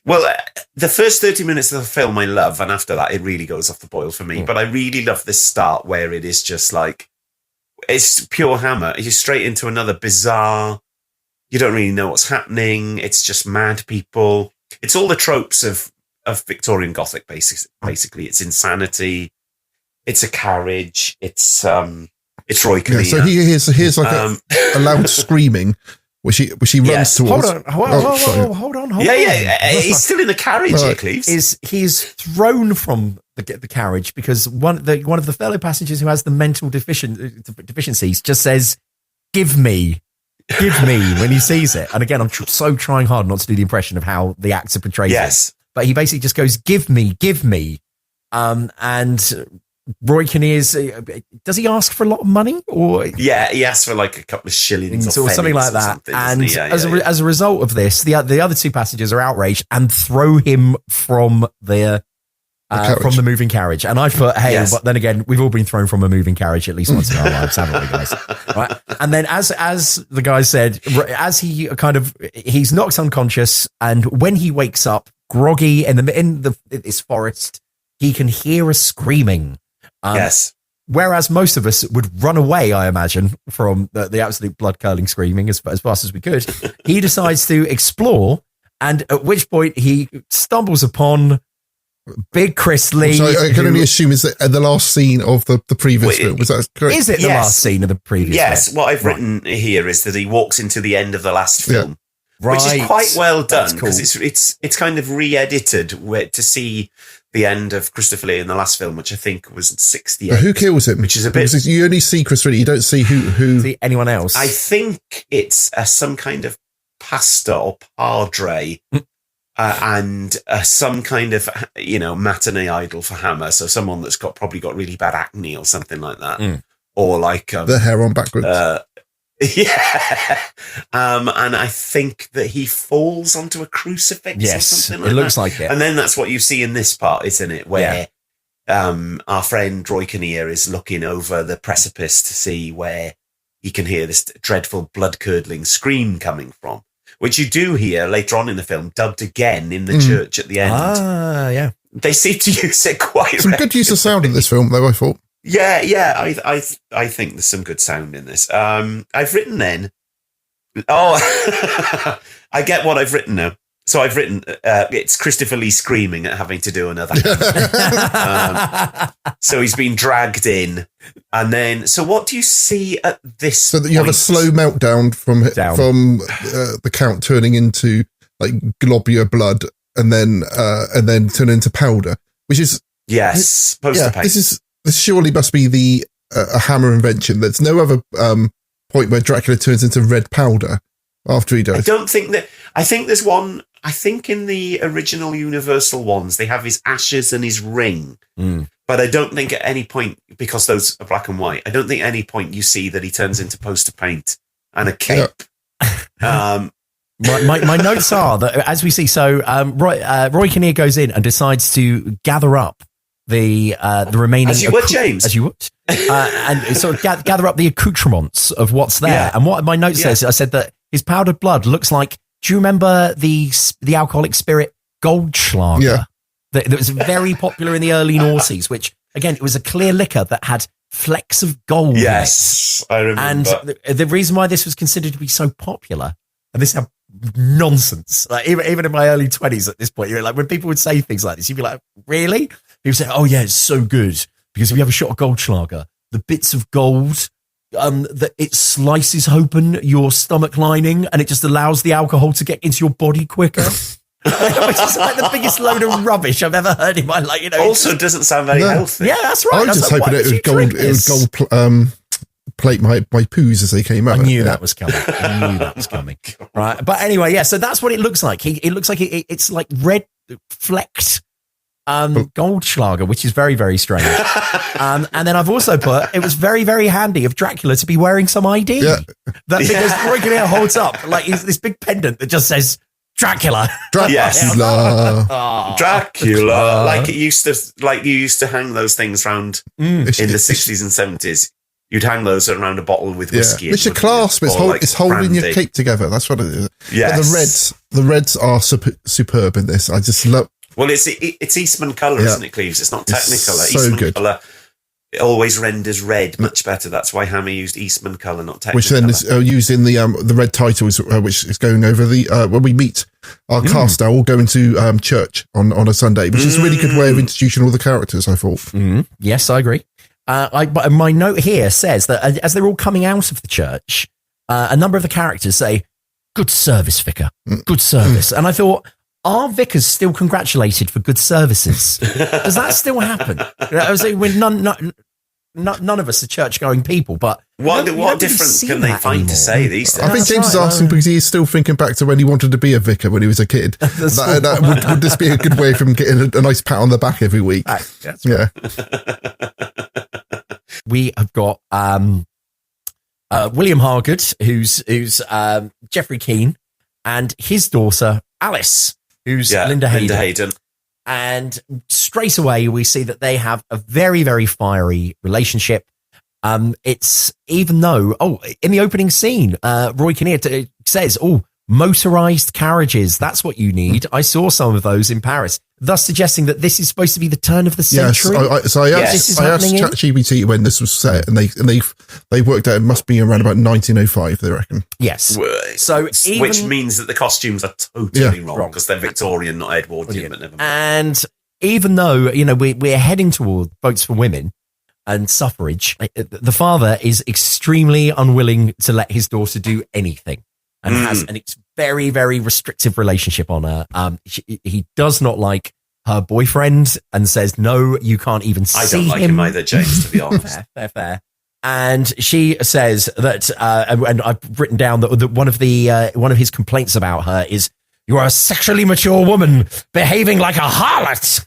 Well, the first 30 minutes of the film I love, and after that it really goes off the boil for me. But I really love this start where it is just like it's pure hammer. You're straight into another bizarre. You don't really know what's happening. It's just mad people. It's all the tropes of Victorian Gothic. Basically, it's insanity. It's a carriage. It's Roy Kinnear. Yeah, so he hears like a loud screaming, which he runs towards. Hold on. Yeah. He's still in the carriage. Right. Cleves. He's thrown from the carriage because one of the fellow passengers who has the mental deficiencies just says, "Give me." When he sees it. And again, I'm so trying hard not to do the impression of how the actor portrays it. But he basically just goes, give me. And Roy Kinnear's, does he ask for a lot of money? Or yeah, he asks for like a couple of shillings or something like that. And as a result of this, the other two passengers are outraged and throw him from the moving carriage. And I thought, hey, but then again, we've all been thrown from a moving carriage at least once in our lives, haven't we, guys? Right. And then as the guy said, as he's knocked unconscious, and when he wakes up groggy in this forest, he can hear a screaming. Yes. Whereas most of us would run away, I imagine, from the absolute blood-curdling screaming as fast as we could. He decides to explore, and at which point he stumbles upon Big Chris Lee. So I can only assume is the last scene of the previous film. Was that correct? Is it the last scene of the previous film? Yes. What I've written here is that he walks into the end of the last film. Yeah. Which is quite well done cool. because it's kind of re-edited to see the end of Christopher Lee in the last film, which I think was 68. But who kills him? Which is a bit. Because you only see Chris Lee. You don't see who see anyone else. I think it's some kind of pastor or padre, and some kind of matinee idol for Hammer. So someone that's probably got really bad acne or something like that, or like the hair on backwards. Yeah. And I think that he falls onto a crucifix or something like that. It looks like it. And then that's what you see in this part, isn't it? Where our friend Roy Kinnear is looking over the precipice to see where he can hear this dreadful blood-curdling scream coming from, which you do hear later on in the film, dubbed again in the church at the end. Ah, yeah. They seem to use it quite Some good use of sound in this film, though, I thought. Yeah. I think there's some good sound in this. I've written then. Oh, I get what I've written now. So I've written, it's Christopher Lee screaming at having to do another. So he's been dragged in. And then, so what do you see at this So that you have a slow meltdown from the Count turning into like globular blood and then turn into powder, which is... Yes, poster paint. This surely must be a Hammer invention. There's no other point where Dracula turns into red powder after he dies. I don't think that... I think there's one... I think in the original Universal ones, they have his ashes and his ring. But I don't think at any point, because those are black and white, I don't think at any point you see that he turns into poster paint and a cape. My notes are that, as we see, so Roy Kinnear goes in and decides to gather up the remaining... As you would, James. As you would. And sort of gather up the accoutrements of what's there. Yeah. And what my note says, I said that his powdered blood looks like... Do you remember the alcoholic spirit Goldschlager? Yeah. That was very popular in the early noughties, which, again, it was a clear liquor that had flecks of gold. Yes, I remember. And the reason why this was considered to be so popular, and this is nonsense, like even in my early 20s at this point, you're like, when people would say things like this, you'd be like, really? People say, oh yeah, it's so good, because if you have a shot of Goldschlager, the bits of gold... that it slices open your stomach lining and it just allows the alcohol to get into your body quicker. Which is like the biggest load of rubbish I've ever heard in my life. Also doesn't sound very healthy. Yeah, that's right. I was just hoping it would gold plate my poos as they came out. I knew that was coming. Right. But anyway, yeah, so that's what it looks like. It looks like it's like red flecked Goldschlager, which is very, very strange. And then I've also put, it was very, very handy of Dracula to be wearing some ID. Yeah. Because Roy Kinnear holds up like this big pendant that just says Dracula. Dracula. Dracula. Like you used to hang those things around in the 60s and 70s. You'd hang those around a bottle with whiskey. It's your clasp. It's holding your cape together. That's what it is. Yes. But the reds are superb in this. I just love... Well, it's Eastman colour, isn't it, Cleves? It's not Technicolor. So Eastman colour, it always renders red much better. That's why Hammer used Eastman colour, not Technicolor. Which then is used in the red titles, which is going over when we meet our cast now, all going to church on a Sunday, which is a really good way of introducing all the characters, I thought. Yes, I agree. But my note here says that as they're all coming out of the church, a number of the characters say, "Good service, Vicar. Good service." And I thought, are vicars still congratulated for good services? Does that still happen? I was like, when none of us are church-going people, but what difference can they find to say these days? I think James is asking because he's still thinking back to when he wanted to be a vicar when he was a kid. Would this be a good way for him getting a nice pat on the back every week? That's right. We have got William Hargard, who's Geoffrey Keane, and his daughter Alice, who's Linda Hayden. And straight away we see that they have a very, very fiery relationship. It's even though, in the opening scene, Roy Kinnear says, motorized carriages, that's what you need. I saw some of those in Paris, thus suggesting that this is supposed to be the turn of the century. Yes, I asked ChatGPT when this was set, and they worked out it must be around about 1905, they reckon. Yes. So which means that the costumes are totally wrong because they're Victorian, not Edwardian. But never mind. And even though we're heading toward votes for women and suffrage, the father is extremely unwilling to let his daughter do anything. And has an very, very restrictive relationship on her. He does not like her boyfriend and says, no, you can't even see him. I don't like him either, James, to be honest. Fair. And she says that, and I've written down that one of his complaints about her is, you are a sexually mature woman behaving like a harlot.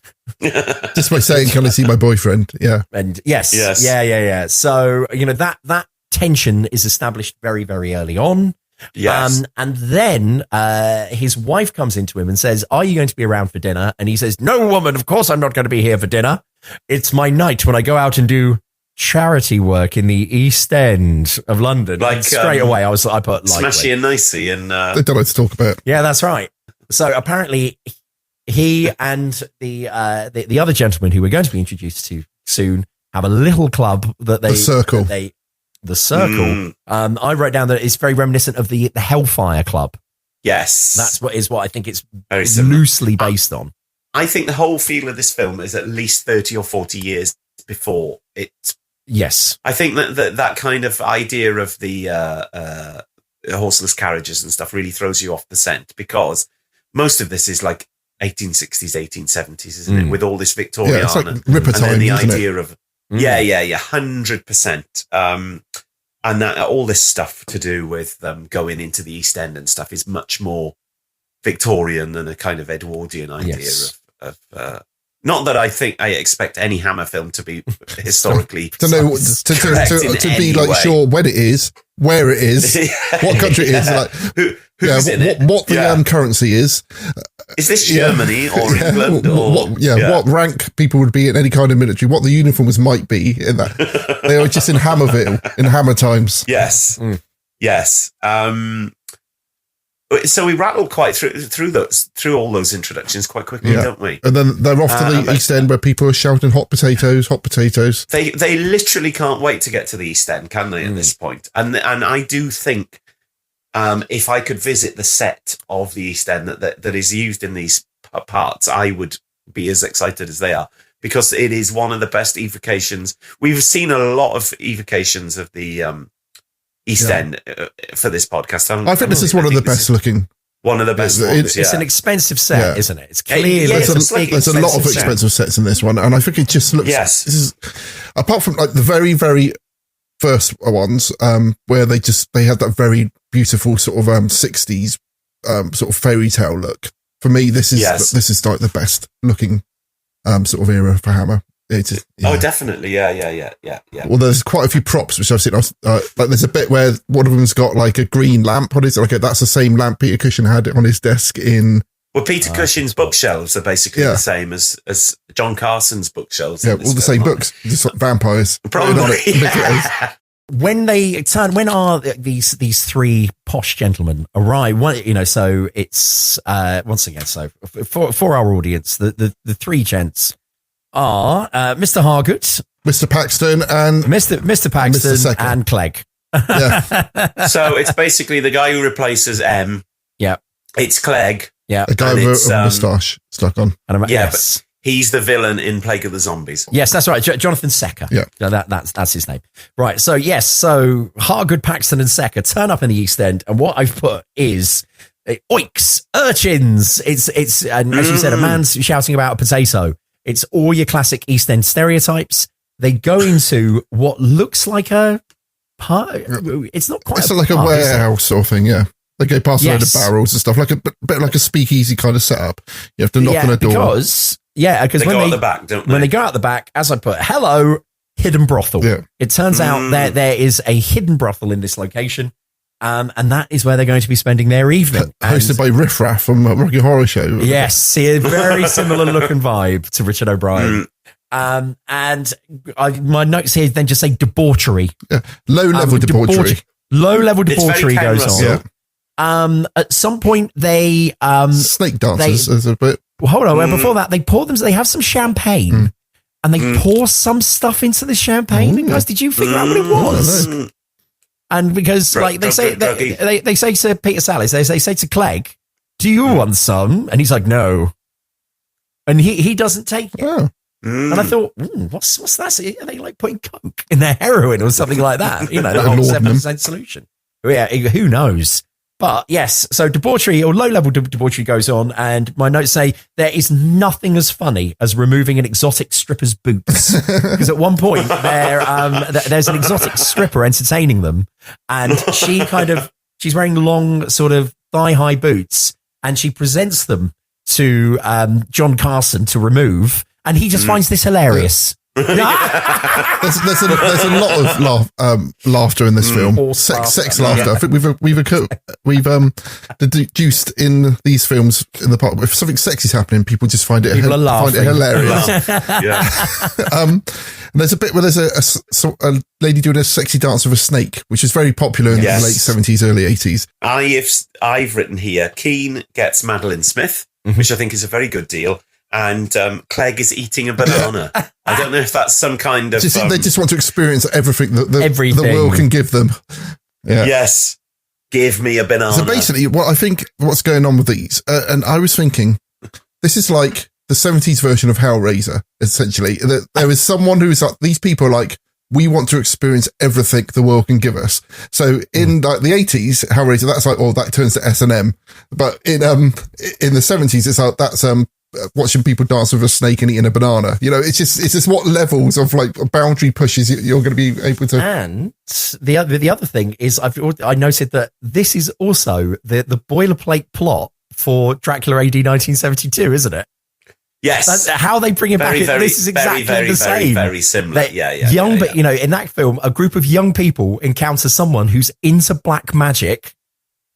Just by saying, can I see my boyfriend? Yeah. And yes. Yeah. So, that tension is established very, very early on. Yes. And then his wife comes into him and says, are you going to be around for dinner? And he says, no, woman, of course I'm not going to be here for dinner. It's my night when I go out and do charity work in the East End of London. Like, and straight away, I put Smashy and Nicey and they don't know what to talk about. Yeah, that's right. So apparently, he and the other gentleman who we're going to be introduced to soon have a little club that they the Circle. I wrote down that it's very reminiscent of the Hellfire Club. Yes, that's what I think it's very loosely based on. I think the whole feel of this film is at least 30 or 40 years before it. Yes, I think that kind of idea of the horseless carriages and stuff really throws you off the scent, because most of this is like 1860s, 1870s, isn't it? With all this Victorian it's like and Ripper-time, then the isn't idea it? of 100%. And that all this stuff to do with going into the East End and stuff is much more Victorian than a kind of Edwardian idea of not that I think I expect any Hammer film to be historically to know to be like way. Sure when it is, where it is, what country it is, like who's in it, what the currency is. Is this Germany or England? Or what rank people would be in any kind of military? What the uniforms might be in that? They are just in Hammerville in Hammer times. Yes, yes. So we rattled quite through all those introductions quite quickly, don't we? And then they're off to the East End where people are shouting hot potatoes, hot potatoes. They literally can't wait to get to the East End, can they, at this point? And I do think if I could visit the set of the East End that is used in these parts, I would be as excited as they are, because it is one of the best evocations. We've seen a lot of evocations of the East End for this podcast. I think this is one of the best looking. One of the best ones, It's an expensive set, isn't it? It's clearly there's a lot of expensive sets in this one, and I think it just looks. Yes. This is, apart from like the very, very first ones, where they had that very beautiful sort of 60s sort of fairy tale look. For me, this is like the best looking sort of era for Hammer. Oh, definitely, yeah. Well, there's quite a few props which I've seen. Like, there's a bit where one of them's got like a green lamp on his. Like that's the same lamp Peter Cushing had on his desk in. Well, Peter Cushing's bookshelves are basically the same as John Carson's bookshelves. Yeah, all the same books, just like vampires. Probably. When are these three posh gentlemen arrive? So it's once again. So for our audience, the three gents are Mr. Hargood, Mr. Paxton, and Mr. Paxton and Clegg. Yeah. So it's basically the guy who replaces M. Yeah. It's Clegg. Yeah. A guy with a moustache stuck on. But he's the villain in Plague of the Zombies. Yes, that's right. Jonathan Secker. Yeah. That's his name. Right. So yes. So Hargood, Paxton, and Secker turn up in the East End, and what I've put is oiks, urchins. It's and as you said, a man's shouting about a potato. It's all your classic East End stereotypes. They go into what looks like a pub. It's not quite. It's like a warehouse sort of thing, yeah. They go past a load of barrels and stuff, like a bit like a speakeasy kind of setup. You have to knock on a door. Because when they go out the back, don't they? When they go out the back, as I put, hello, hidden brothel. Yeah. It turns out that there is a hidden brothel in this location. And that is where they're going to be spending their evening. Hosted by Riff Raff from Rocky Horror Show. Yes, a very similar look and vibe to Richard O'Brien. And my notes here then just say debauchery. Yeah. Low-level debauchery. Low-level debauchery goes on. Yeah. At some point, they... snake dancers is a bit... Well, hold on. Before that, they pour them... They have some champagne. And they pour some stuff into the champagne. Guys, did you figure out what it was? And because they say to Peter Sasdy, they say to Clegg, "Do you want some?" And he's like, "No," and he doesn't take it. Oh. And I thought, what's that? Are they like putting coke in their heroin or something like that? You know, the whole 7% solution. Yeah, who knows? But yes, so debauchery or low-level debauchery goes on, and my notes say there is nothing as funny as removing an exotic stripper's boots. Because at one point, there's an exotic stripper entertaining them, and she's wearing long sort of thigh-high boots, and she presents them to John Carson to remove, and he just finds this hilarious. There's a lot of laughter in this film. Sex laughter. I think we've deduced in these films in the part if something sexy is happening, people just find it hilarious. And there's a bit where there's a lady doing a sexy dance with a snake, which is very popular in the late 70s, early 80s. I've written here, Keane gets Madeline Smith, which I think is a very good deal. And Clegg is eating a banana. I don't know if that's some kind of... they just want to experience everything that the world can give them. Yeah. Yes. Give me a banana. So basically, what's going on with these, and I was thinking, this is like the 70s version of Hellraiser, essentially. There is someone who's like, these people are like, we want to experience everything the world can give us. So in like the 80s, Hellraiser, that's like, that turns to S&M. But in the 70s, it's like, that's... watching people dance with a snake and eating a banana, it's just what levels of like boundary pushes you're going to be able to. And the other thing is, I noted that this is also the boilerplate plot for Dracula AD 1972, isn't it? Yes. That's how they bring it back. This is exactly the same. Very similar. But in that film, a group of young people encounter someone who's into black magic,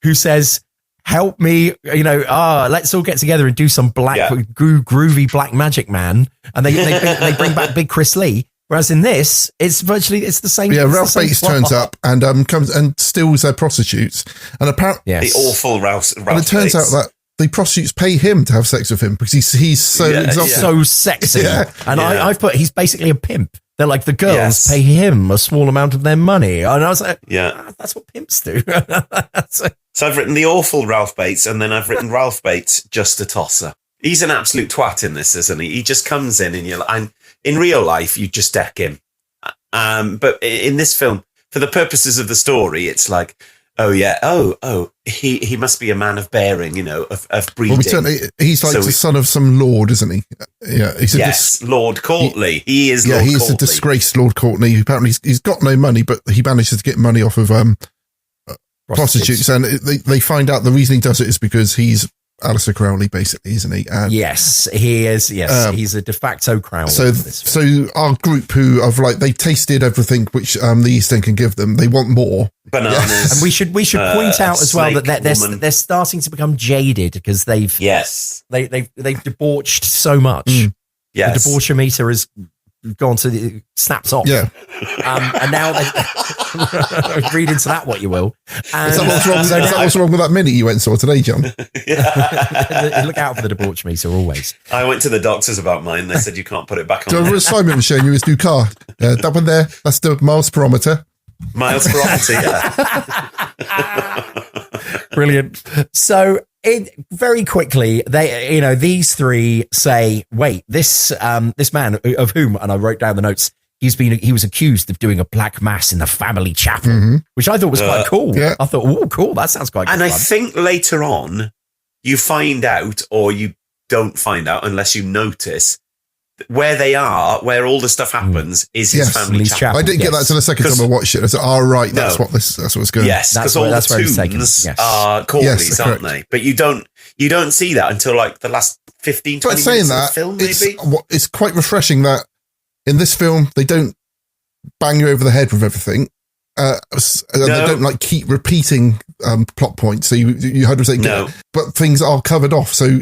who says, help me, let's all get together and do some groovy black magic, man. And they bring back Big Chris Lee. Whereas in this, it's the same. Yeah, Ralph Bates turns up and comes and steals their prostitutes. And apparently, the awful Ralph and it turns out that the prostitutes pay him to have sex with him because he's so exotic. So sexy. Yeah. And I've put, he's basically a pimp. They're like, the girls pay him a small amount of their money. And I was like, that's what pimps do. So I've written the awful Ralph Bates, and then I've written Ralph Bates, just a tosser. He's an absolute twat in this, isn't he? He just comes in and in real life, you just deck him. But in this film, for the purposes of the story, it's like, he must be a man of bearing, of breeding. Well, he's like the son of some lord, isn't he? Yeah, Lord Courtley. He is Lord Courtley. He is a disgraced Lord Courtley. Apparently, he's got no money, but he manages to get money off of prostitutes. And they find out the reason he does it is because he's Alistair Crowley, basically, isn't he? And, yes, he is. Yes, he's a de facto Crowley. So our group they've tasted everything which the East End can give them. They want more bananas, and we should point out as well that they're starting to become jaded because they've debauched so much. Yes, the debaucher meter has gone to snaps off. Yeah, and now they read into that what you will. And, is that what's wrong with that Mini you went and saw today, John? Look out for the debauch meter always. I went to the doctors about mine. They said you can't put it back on. Do you remember Simon was showing you his new car? That one there, that's the miles per meter. Miles per meter, yeah. Brilliant. So very quickly, these three say, wait, this man of whom, and I wrote down the notes, he was accused of doing a black mass in the family chapel, which I thought was quite cool. Yeah. I thought, oh, cool, that sounds quite good. And I think later on, you find out, or you don't find out unless you notice, where they are, where all the stuff happens, is his family chapel. I didn't get that till the second time I watched it. I said, right, that's what's going on. Yes, because all the tombs are Courtleys, aren't they? But you don't see that until like the last 15, 20 minutes of the film, maybe? It's quite refreshing that in this film, they don't bang you over the head with everything. They don't keep repeating plot points, so you 100% get it. But things are covered off. So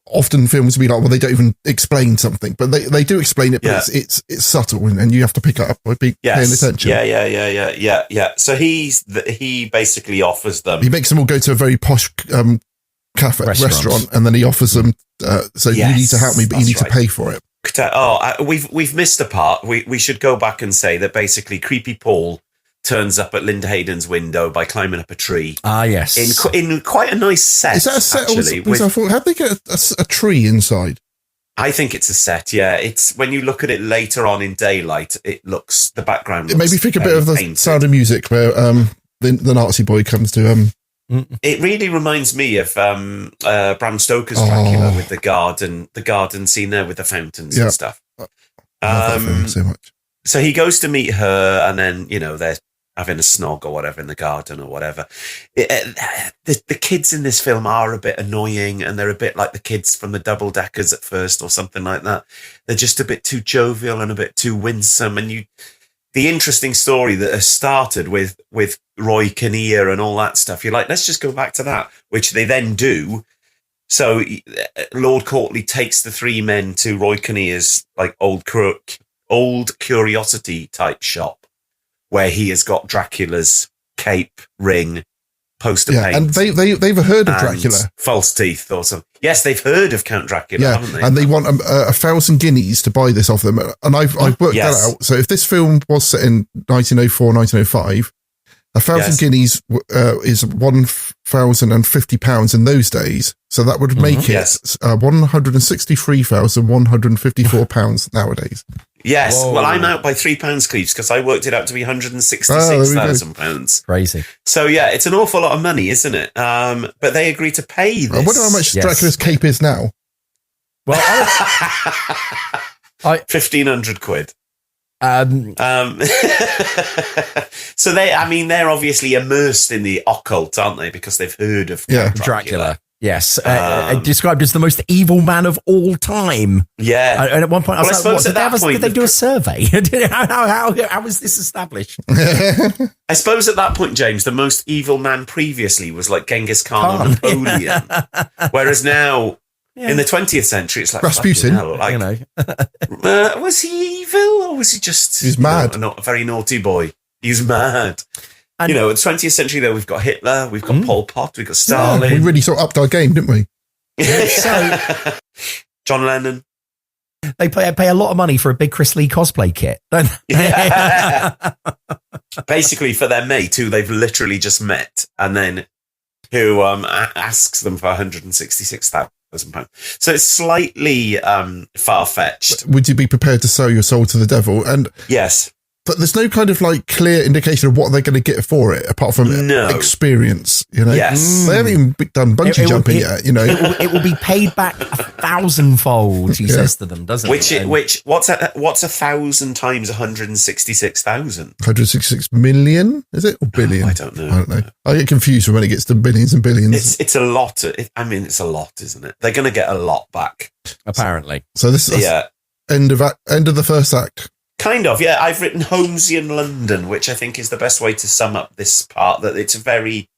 often films will be like, well, they don't even explain something, but they do explain it. But it's subtle, and you have to pick it up by paying attention. Yeah. So he basically offers them. He makes them all go to a very posh restaurant, and then he offers them. So you need to help me, but you need to pay for it. We've missed a part. We should go back and say that basically Creepy Paul turns up at Linda Hayden's window by climbing up a tree. Ah, yes. In quite a nice set. Is that a set? Actually, how'd they get a tree inside? I think it's a set, yeah. It's when you look at it later on in daylight, the background looks maybe think a bit of the painted. Sound of Music where the Nazi boy comes to... It really reminds me of Bram Stoker's Dracula with the garden scene there with the fountains and stuff. I love that film so much. So he goes to meet her, and then, they're having a snog or whatever in the garden or whatever. The kids in this film are a bit annoying, and they're a bit like the kids from the Double Deckers at first or something like that. They're just a bit too jovial and a bit too winsome. And the interesting story that has started with Roy Kinnear and all that stuff, you're like, let's just go back to that, which they then do. So Lord Courtley takes the three men to Roy Kinnear's like old curiosity type shop, where he has got Dracula's cape, ring, poster paint. And they've heard of Dracula. False teeth or something. Yes, they've heard of Count Dracula, haven't they? And they want 1,000 guineas to buy this off them. And I've worked that out. So if this film was set in 1904, 1905, 1,000 guineas is £1,050 in those days. So that would make it £163,154 nowadays. Yes. Whoa. Well, I'm out by £3, Cleves, because I worked it out to be £166,000. Crazy. So yeah, it's an awful lot of money, isn't it? But they agree to pay this. I wonder how much Dracula's cape is now. Well, 1,500 quid. So they're obviously immersed in the occult, aren't they? Because they've heard of Count Dracula. Yes, described as the most evil man of all time. Yeah, and at one point, I was like, did they do a survey? how was this established? I suppose at that point, James, the most evil man previously was like Genghis Khan or Napoleon, whereas now. Yeah. In the 20th century, it's like Rasputin. Was he evil, or was he just? He's mad. A very naughty boy. He's mad. And, in the 20th century, though, we've got Hitler, we've got Pol Pot, we've got Stalin. We really sort of upped our game, didn't we? So, John Lennon. They pay a lot of money for a big Chris Lee cosplay kit, don't they? Yeah. Basically, for their mate, who they've literally just met, and then who asks them for £166,000. So it's slightly far-fetched. Would you be prepared to sell your soul to the devil? And yes, but there's no kind of like clear indication of what they're going to get for it, apart from experience. Yes, they haven't even done bungee jumping yet. It will be paid back 1,000-fold. He says to them, doesn't he? What's 1,000 times 166,000? 166 million, is it, or billion? I don't know. I get confused when it gets to billions and billions. It's a lot. It's a lot, isn't it? They're going to get a lot back, apparently. So this is end of the first act. Kind of, yeah. I've written Holmesian London, which I think is the best way to sum up this part. That it's a very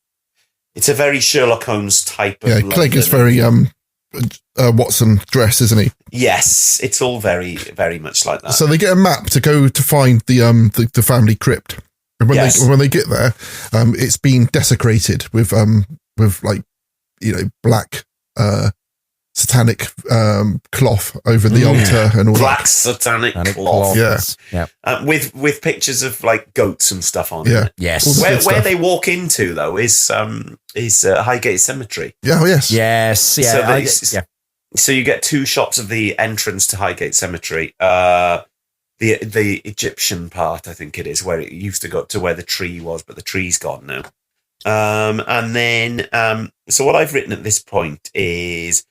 Sherlock Holmes type of. Yeah, Clegg is very Watson dress, isn't he? Yes, it's all very, very much like that. So they get a map to go to find the family crypt, and when they get there, it's been desecrated with like black satanic cloth over the altar and all black that. satanic cloth. Yeah. With pictures of like goats and stuff on it. Yes. Where they walk into though is Highgate Cemetery. Yeah. Oh, yes. Yes. Yeah. So you get two shots of the entrance to Highgate Cemetery. The Egyptian part, I think it is, where it used to go to where the tree was, but the tree's gone now. And then so what I've written at this point is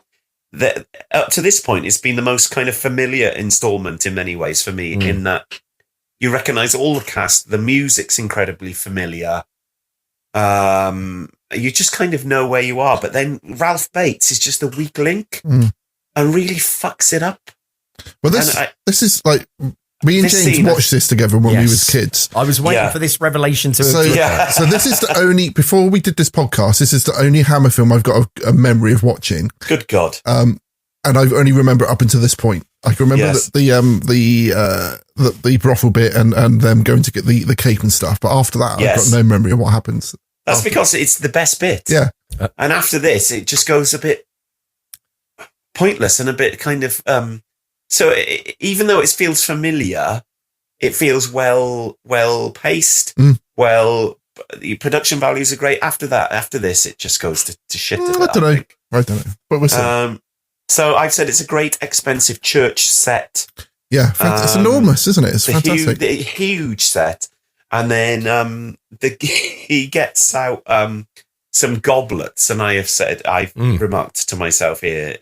that up to this point, it's been the most kind of familiar installment in many ways for me, in that you recognise all the cast, the music's incredibly familiar. You just kind of know where you are, but then Ralph Bates is just a weak link and really fucks it up. Well, this is like me and James watched this together when we was kids. I was waiting for this revelation to so this is the only, before we did this podcast, this is the only Hammer film I've got a memory of watching. Good God. And I've only remember up until this point. I can remember that the brothel bit and them going to get the cape and stuff, but after that I've got no memory of what happens. That's because it's the best bit. Yeah. And after this, it just goes a bit pointless and a bit kind of... So even though it feels familiar, it feels well paced. Well, the production values are great. After this, it just goes to shit. I don't know. But we'll see. So I've said it's a great, expensive church set. Yeah, it's enormous, isn't it? It's fantastic. The huge set, and then he gets out some goblets, and I've remarked to myself here,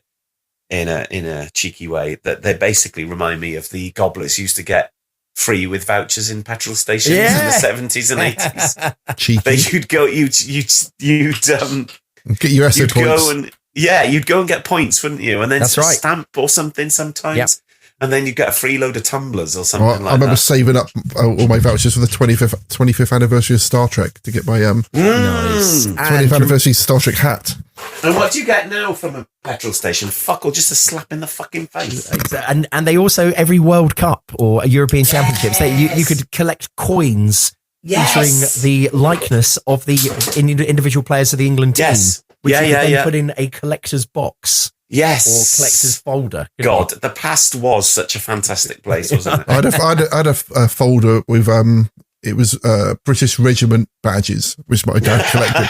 in a cheeky way, that they basically remind me of the goblets you used to get free with vouchers in petrol stations in the 70s and 80s. Cheeky. That you'd go, you'd get your essay points. You'd go and get points, wouldn't you? And then That's right. stamp or something sometimes. Yep. And then you'd get a free load of tumblers or something like that. I remember saving up all my vouchers for the 25th anniversary of Star Trek to get my nice 20th anniversary Star Trek hat. And what do you get now from a petrol station? Fuck, or just a slap in the fucking face. And they also, every World Cup or European Championships, you could collect coins featuring the likeness of the individual players of the England team. Which you could then put in a collector's box. Yes. Or collector's folder. God, the past was such a fantastic place, wasn't it? I had a folder with, it was British Regiment badges, which my dad collected.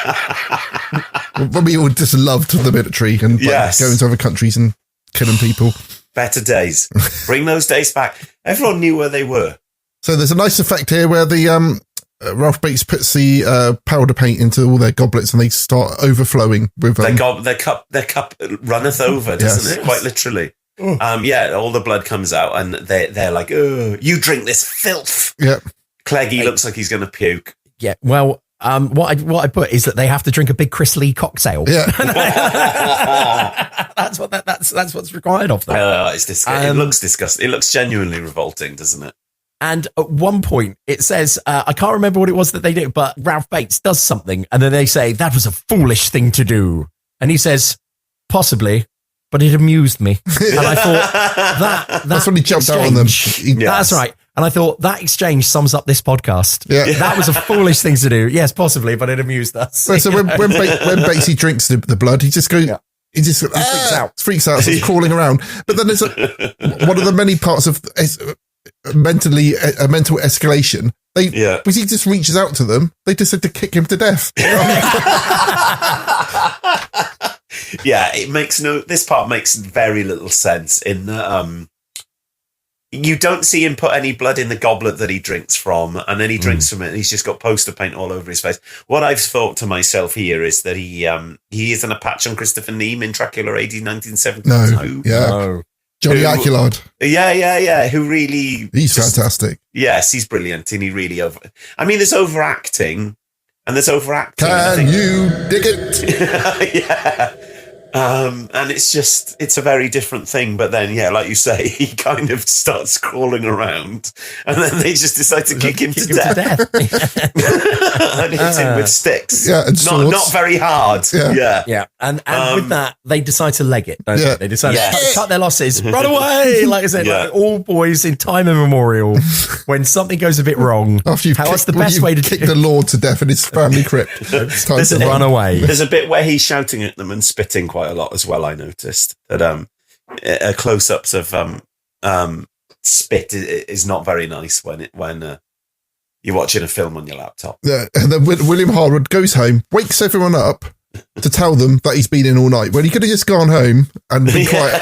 But we all just loved the military and going to other countries and killing people. Better days. Bring those days back. Everyone knew where they were. So there's a nice effect here where the Ralph Bates puts the powder paint into all their goblets and they start overflowing with their cup runneth over, doesn't it? Quite literally. All the blood comes out and they're like, oh, you drink this filth. Yeah. Cleggy looks like he's going to puke. Yeah. Well, what I put is that they have to drink a big Chris Lee cocktail. Yeah. that's what's required of them. It's disgusting. It looks disgusting. It looks genuinely revolting, doesn't it? And at one point, it says, I can't remember what it was that they did, but Ralph Bates does something, and then they say, that was a foolish thing to do. And he says, possibly, but it amused me. And I thought, that's when he jumped out on them. That's right. And I thought, that exchange sums up this podcast. Yeah. That was a foolish thing to do. Yes, possibly, but it amused us. So when Batesy drinks the blood, he just goes... He just freaks out, starts crawling around. But then there's one of the many parts of... a mental escalation. Because he just reaches out to them, they decide to kick him to death. This part makes very little sense in that you don't see him put any blood in the goblet that he drinks from, and then he drinks from it and he's just got poster paint all over his face. What I've thought to myself here is that he isn't a patch on Christopher Neame in Dracula AD 1972. No. Johnny Aguilard. Yeah. Who really... He's fantastic. Yes, he's brilliant. And he really there's overacting. And there's overacting. Can you dig it? Yeah. And it's a very different thing. But then, like you say, he kind of starts crawling around. And then they just decide to kick him to death. And hit him with sticks. Yeah, and not very hard. Yeah. And with that, they decide to leg it, don't they? They decide to cut their losses, run away. Like I said, like all boys in time immemorial, when something goes a bit wrong, what's the best way to kick the Lord to death in his family crypt? It's time to run away. There's a bit where he's shouting at them and spitting quite a lot as well. I noticed that close-ups of spit is not very nice when you're watching a film on your laptop. Yeah, and then William Harwood goes home, wakes everyone up to tell them that he's been in all night, when he could have just gone home and been quiet.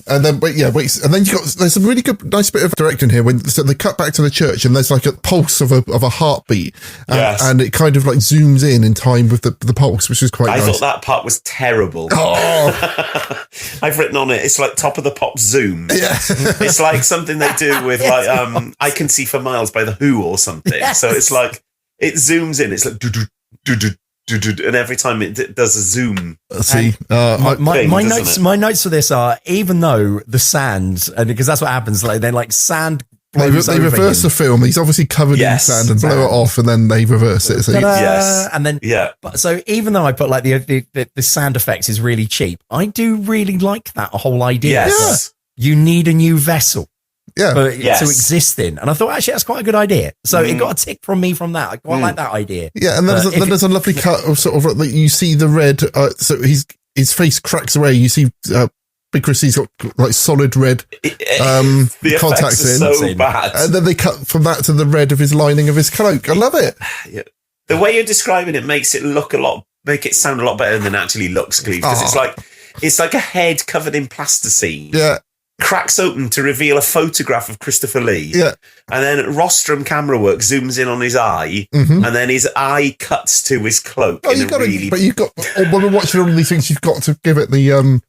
And then, waits. And then there's some really good, nice bit of directing here so they cut back to the church and there's like a pulse of a heartbeat. And it kind of like zooms in time with the pulse, which is quite nice. I thought that part was terrible. Oh. I've written on it, it's like Top of the Pop zoom. Yeah. It's like something they do with I Can See for Miles by The Who or something. Yes. So it's like, it zooms in, it's like and every time it does a zoom. My notes for this are, even though the sand, and because that's what happens, like then like sand. They reverse the film. He's obviously covered in sand and blow it off, and then they reverse it. So and then so even though I put like the sound effects is really cheap, I do really like that whole idea. Yes. You need a new vessel. To exist in. And I thought, actually, that's quite a good idea. So it got a tick from me from that. I quite like that idea. Yeah, and then there's a lovely cut of sort of like you see the red, so his face cracks away. You see Big Chrissy's got like solid red the contacts in. So bad. And then they cut from that to the red of his lining of his cloak. I love it. Yeah. The way you're describing it makes it make it sound a lot better than it actually looks, Cleve, because it's like a head covered in plasticine. Yeah. Cracks open to reveal a photograph of Christopher Lee. Yeah. And then rostrum camera work zooms in on his eye, and then his eye cuts to his cloak. But when we're watching all of these things, you've got to give it the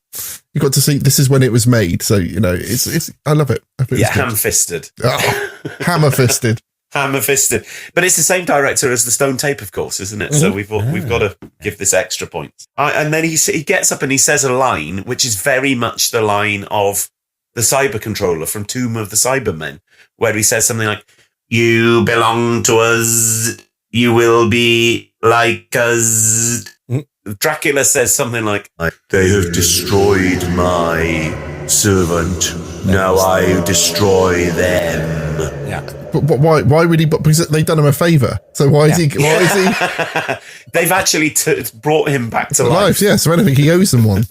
You got to see this is when it was made, so it's. I love it. Ham-fisted. Oh, hammer-fisted. Hammer-fisted. But it's the same director as The Stone Tape, of course, isn't it? So we've got to give this extra points. And then he gets up and he says a line, which is very much the line of the Cyber Controller from Tomb of the Cybermen, where he says something like, "You belong to us. You will be like us." Dracula says something like, "They have destroyed my servant. Now I destroy them." Yeah. But why would he? Because they've done him a favour. So why is he? They've actually brought him back to life. Yeah. So anything, he owes them one.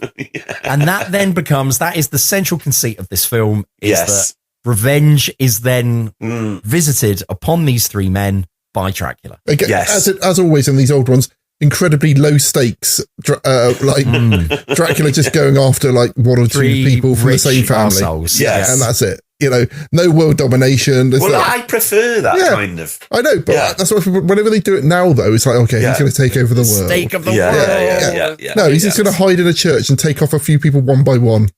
And that then that is the central conceit of this film. Is that revenge is then visited upon these three men by Dracula. Again, as always in these old ones, incredibly low stakes. Dracula just going after like one or two people from the same family. And that's it. No world domination. I prefer that kind of. I know, but that's what. Whenever they do it now, though, it's like, okay, he's going to take over the world. Stake of the world. Yeah. No, he's just going to hide in a church and take off a few people one by one.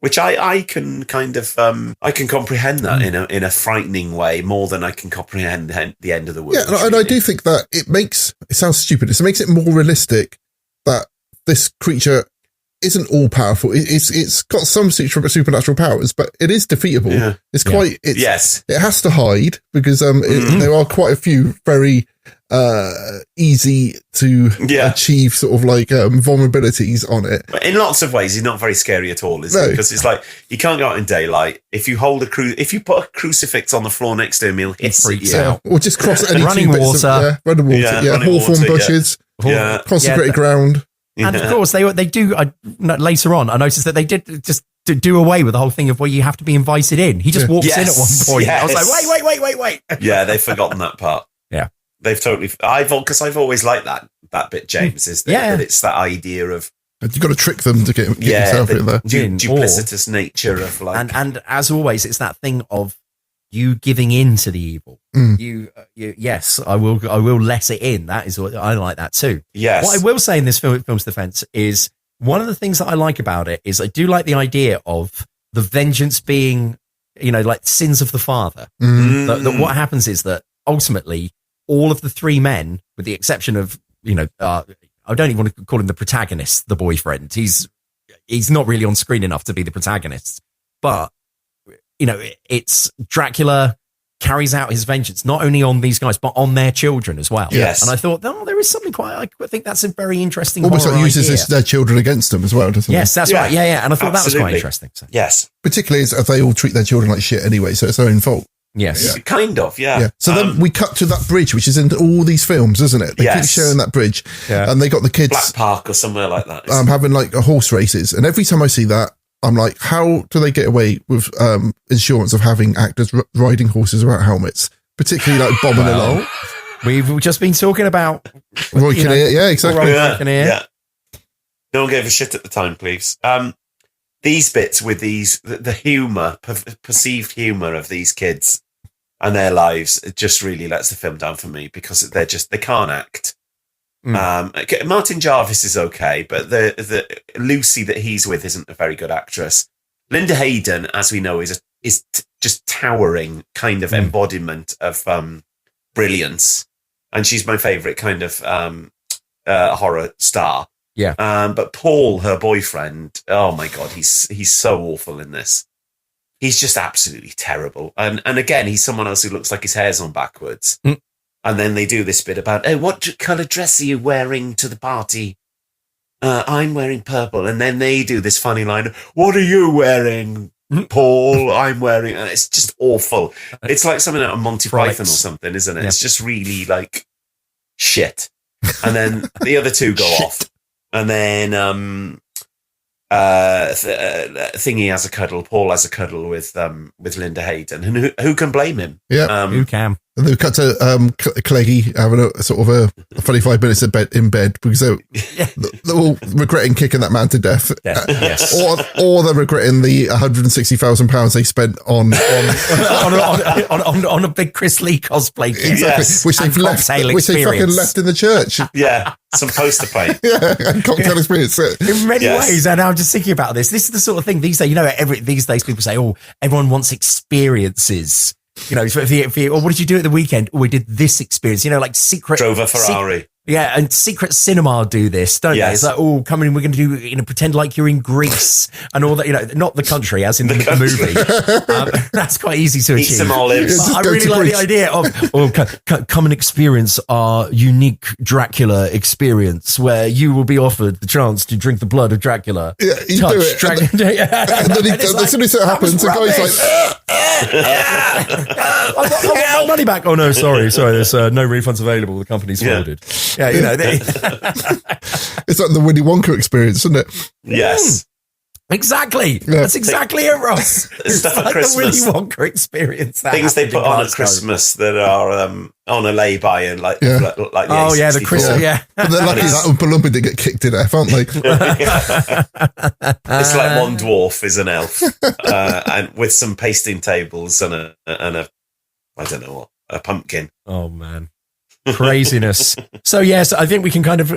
Which I can kind of I can comprehend that in a frightening way more than I can comprehend the end of the world. Yeah, and I do think that it sounds stupid. It makes it more realistic that this creature isn't all powerful. It's got some supernatural powers, but it is defeatable. Yeah. It's quite. It has to hide because there are quite a few very easy to achieve sort of like vulnerabilities on it. But in lots of ways, he's not very scary at all, is he? Because it's like you can't go out in daylight. If you if you put a crucifix on the floor next to him, he'll hiss at you. Out. Or just cross any running water, hawthorn bushes, consecrated ground. And of course, they do. Later on, I noticed that they did just do away with the whole thing of where you have to be invited in. He just walks in at one point. I was like, wait. Yeah, they've forgotten that part. Yeah, they've totally. Because I've always liked that bit, James. Is that it's that idea of you've got to trick them to get yourself in there. Duplicitous nature of like, and as always, it's that thing of you giving in to the evil. Yes, I will let it in. That is what I like that too. Yes. What I will say in this film's defense is one of the things that I like about it is I do like the idea of the vengeance being, like sins of the father. That what happens is that ultimately all of the three men, with the exception of, I don't even want to call him the protagonist, the boyfriend. He's not really on screen enough to be the protagonist, but it's Dracula carries out his vengeance not only on these guys but on their children as well. Yes. And I thought, there is something I think that's a very interesting. Almost like uses their children against them as well, doesn't it? Yes, that's right. Yeah. And I thought that was quite interesting. So. Yes. Particularly as they all treat their children like shit anyway, so it's their own fault. Yes. Kind of, yeah. So then we cut to that bridge, which is in all these films, isn't it? They keep showing that bridge. Yeah. And they got the kids. Black Park or somewhere like that. Having like horse races. And every time I see that, I'm like, how do they get away with insurance of having actors riding horses without helmets? Particularly like bombing along. We've just been talking about Roy Kinnear. Yeah, exactly. Roy Kinnear. Yeah. No one gave a shit at the time, please. These bits with the humour, perceived humour of these kids and their lives, it just really lets the film down for me because they can't act. Martin Jarvis is okay, but the Lucy that he's with isn't a very good actress. Linda Hayden, as we know, is just towering kind of embodiment of brilliance, and she's my favourite kind of horror star. Yeah. But Paul, her boyfriend, oh my god, he's so awful in this. He's just absolutely terrible. And again, he's someone else who looks like his hair's on backwards. And then they do this bit about, what colour dress are you wearing to the party? I'm wearing purple. And then they do this funny line, what are you wearing, Paul? I'm wearing... And it's just awful. It's like something out of Monty Python or something, isn't it? Yep. It's just really like shit. And then the other two go off. And then Thingy has a cuddle, Paul has a cuddle with Linda Hayden. And who can blame him? Yeah, who can? And then we cut to Cleggy having a sort of a funny 5 minutes in bed because they're all regretting kicking that man to death. Yes. Or they're regretting the £160,000 they spent on a big Chris Lee cosplay kit. Yes. Which they've fucking left in the church. Yeah, some poster paint. And cocktail experience. In many ways, and I'm just thinking about this. This is the sort of thing these days, these days people say, oh, everyone wants experiences. Or what did you do at the weekend? Oh, we did this experience. Like secret. Drove a Ferrari. And secret cinema do this, don't they? It's like, oh, come in, we're going to do, pretend like you're in Greece and all that, not the country, as in the movie. That's quite easy to achieve. Eat some olives. I really like the idea of, come and experience our unique Dracula experience where you will be offered the chance to drink the blood of Dracula. Yeah, you do it. And then as soon as it happens, the guy's like, I want my money back. Oh, no, sorry. There's no refunds available. The company's folded. Yeah, it's like the Willy Wonka experience, isn't it? Yes. Exactly. Yeah. That's exactly it, Ross. It's like Christmas. the Willy Wonka experience. Things they put on at Christmas that are on a lay-by and like the the Christmas, But they're lucky that Oompa Loompa didn't get kicked to death, aren't they? It's like one dwarf is an elf, and with some pasting tables and a I don't know what, a pumpkin. Oh man. Craziness. So yes, I think we can kind of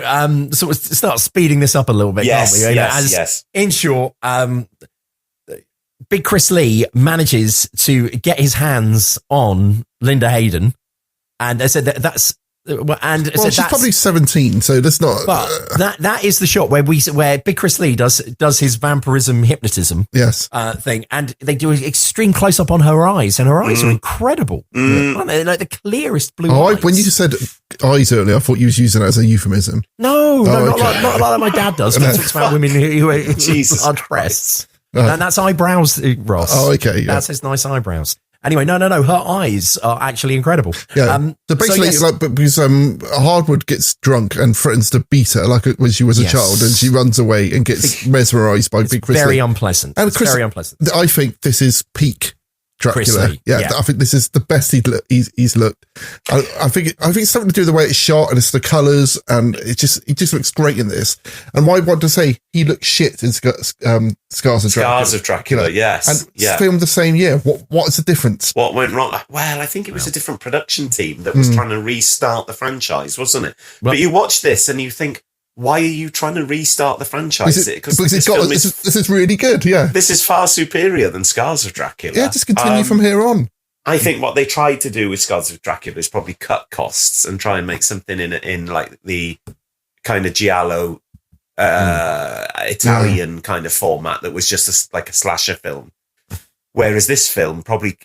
sort of start speeding this up a little bit, can't we? Yes. In short, Big Chris Lee manages to get his hands on Linda Hayden, and I said that's. She's probably 17, so that's not. But that is the shot where Big Chris Lee does his vampirism hypnotism thing, and they do an extreme close up on her eyes, and her eyes are incredible, aren't they? Like the clearest blue eyes. When you said eyes earlier, I thought you was using it as a euphemism. Not like my dad does. He talks about women who are blood breasts, and that's eyebrows, Ross. Oh, okay, yeah. That's his nice eyebrows. Anyway, no. Her eyes are actually incredible. Yeah. So basically, because Hardwood gets drunk and threatens to beat her, like when she was a child, and she runs away and gets mesmerised by Big Chris Lee. Very unpleasant. And very unpleasant. I think this is peak Dracula. Yeah, I think this is the best he's looked. I think it's something to do with the way it's shot and it's the colours, and he just looks great in this. And why want to say he looks shit in Scars of Dracula? Scars of Dracula, yes. And filmed the same year. What is the difference? What went wrong? Well, I think it was a different production team that was trying to restart the franchise, wasn't it? But you watch this and you think, why are you trying to restart the franchise? Because this is really good, yeah. This is far superior than Scars of Dracula. Yeah, just continue from here on. I think what they tried to do with Scars of Dracula is probably cut costs and try and make something in like the kind of giallo Italian kind of format that was just like a slasher film. Whereas this film probably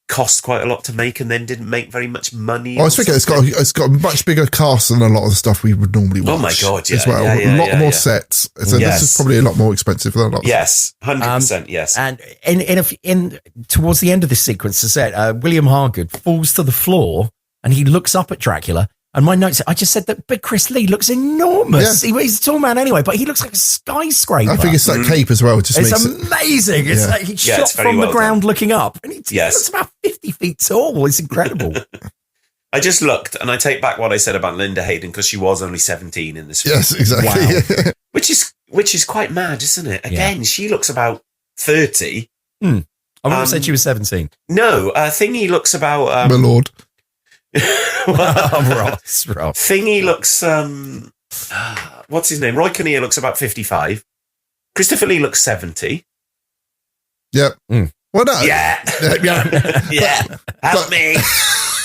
cost quite a lot to make and then didn't make very much money. Well, I was thinking it's got a much bigger cast than a lot of the stuff we would normally watch. Oh my God, yeah. As well. A lot more sets. So this is probably a lot more expensive than a lot. Yes, 100%, yes. And in towards the end of this sequence, the set, William Hargood falls to the floor and he looks up at Dracula. And my notes, I just said that Big Chris Lee looks enormous. Yeah. He's a tall man anyway, but he looks like a skyscraper. I think it's that cape as well. It's amazing. It's like he's shot from the ground looking up. And he looks about 50 feet tall. It's incredible. I just looked and I take back what I said about Linda Hayden because she was only 17 in this film. Yes, exactly. Wow. which is quite mad, isn't it? Again, she looks about 30. I wouldn't have said she was 17. No, Thingy looks about... My lord. Ross. Thingy looks what's his name? Roy Kinnear looks about 55. Christopher Lee looks 70. Yep. Well, no. Yeah. Help me.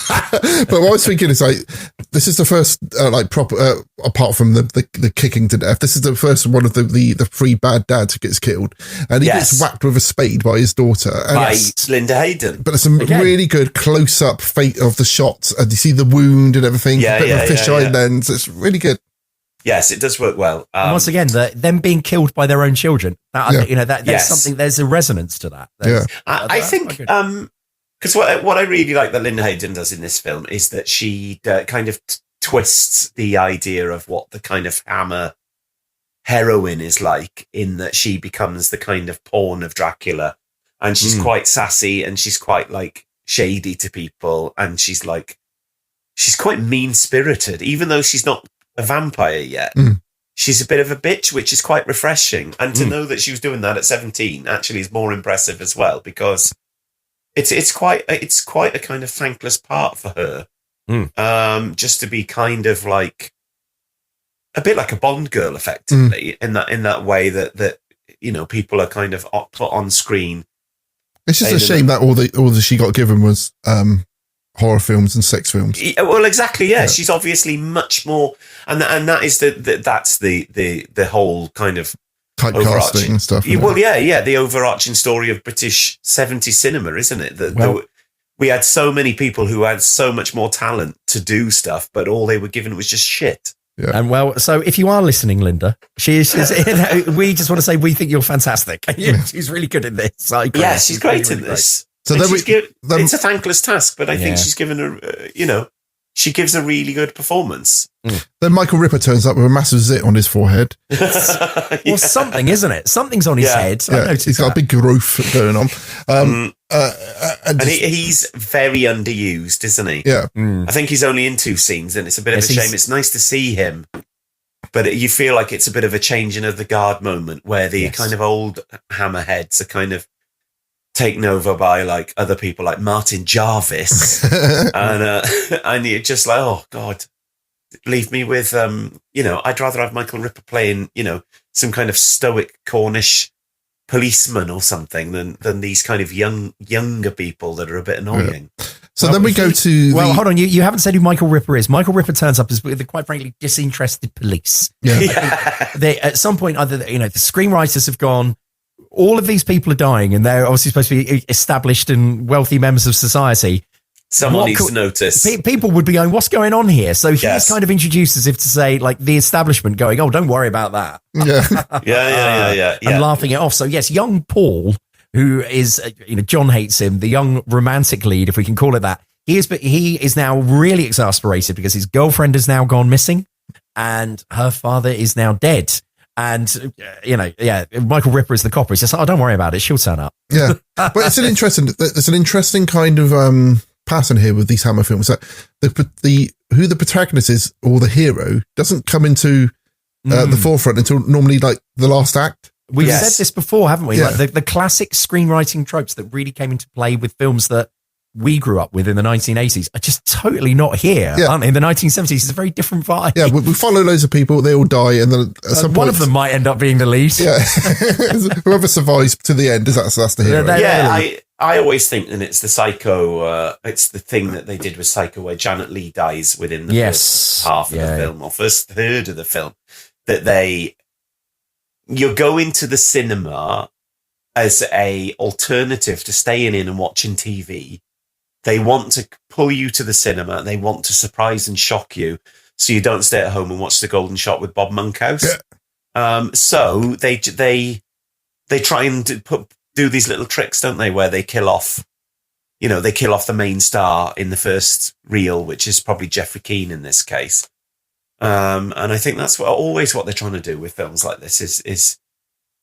But what I was thinking is like, this is the first proper apart from the kicking to death, this is the first one of the three bad dads who gets killed, and he gets whacked with a spade by his daughter, by Linda Hayden. But it's a really good close up fate of the shots, and you see the wound and everything. A bit of a fisheye lens. It's really good. Yes, it does work well. And once again, them being killed by their own children. There's something. There's a resonance to that. I think. Because what I really like that Linda Hayden does in this film is that she kind of twists the idea of what the kind of Hammer heroine is like, in that she becomes the kind of pawn of Dracula, and she's quite sassy and she's quite like shady to people, and she's quite mean-spirited, even though she's not a vampire yet. She's a bit of a bitch, which is quite refreshing. And to know that she was doing that at 17 actually is more impressive as well, because it's quite a kind of thankless part for her. Just to be kind of like a bit like a Bond girl, effectively, in that way that people are kind of put on screen. It's just a shame that all that she got given was horror films and sex films. Well, exactly. Yeah, she's obviously much more, and that is that's the whole kind of typecasting and stuff. Well, yeah, the overarching story of British 70s cinema, isn't it? We had so many people who had so much more talent to do stuff, but all they were given was just shit. Yeah. And so if you are listening, Linda, we just want to say we think you're fantastic. She's really good in this. She's great in this. So it's a thankless task, but I think she's given a, she gives a really good performance. Then Michael Ripper turns up with a massive zit on his forehead. Well, something, isn't it? Something's on his head. Yeah, he's got a big growth going on. And he's very underused, isn't he? Yeah. I think he's only in 2 scenes, and it's a bit of a shame. It's nice to see him, but you feel like it's a bit of a changing of the guard moment where the kind of old hammerheads are kind of taken over by like other people like Martin Jarvis. And you're just like, oh God, leave me with, I'd rather have Michael Ripper playing, some kind of stoic Cornish policeman or something than these kind of younger people that are a bit annoying. Yeah. So then we go to hold on, you haven't said who Michael Ripper is. Michael Ripper turns up as the quite frankly disinterested police. They at some point either the screenwriters have gone, all of these people are dying and they're obviously supposed to be established and wealthy members of society. Someone needs to notice. People would be going, what's going on here? So he's kind of introduced as if to say, like, the establishment going, oh, don't worry about that. Yeah. And laughing it off. So, yes, young Paul, who is, John hates him, the young romantic lead, if we can call it that. He is now really exasperated because his girlfriend has now gone missing and her father is now dead. And, Michael Ripper is the copper. He's just like, oh, don't worry about it. She'll turn up. Yeah. But it's an interesting kind of pattern here with these Hammer films, that who the protagonist is or the hero doesn't come into the forefront until normally like the last act. We've said this before, haven't we? Yeah. Like the classic screenwriting tropes that really came into play with films that we grew up with in the 1980s are just totally not here, aren't they? In the 1970s, it's a very different vibe. Yeah, we follow loads of people, they all die, and then at some one of them might end up being the lead. Yeah, whoever survives to the end, that's the hero. I always think that it's the Psycho, it's the thing that they did with Psycho where Janet Leigh dies within the first half of the film, or first third of the film, that you're going to the cinema as a alternative to staying in and watching TV. They want to pull you to the cinema. They want to surprise and shock you, so you don't stay at home and watch The Golden Shot with Bob Monkhouse. Yeah. So they try and do these little tricks, don't they? Where they kill off, the main star in the first reel, which is probably Jeffrey Keane in this case. And I think that's always what they're trying to do with films like this is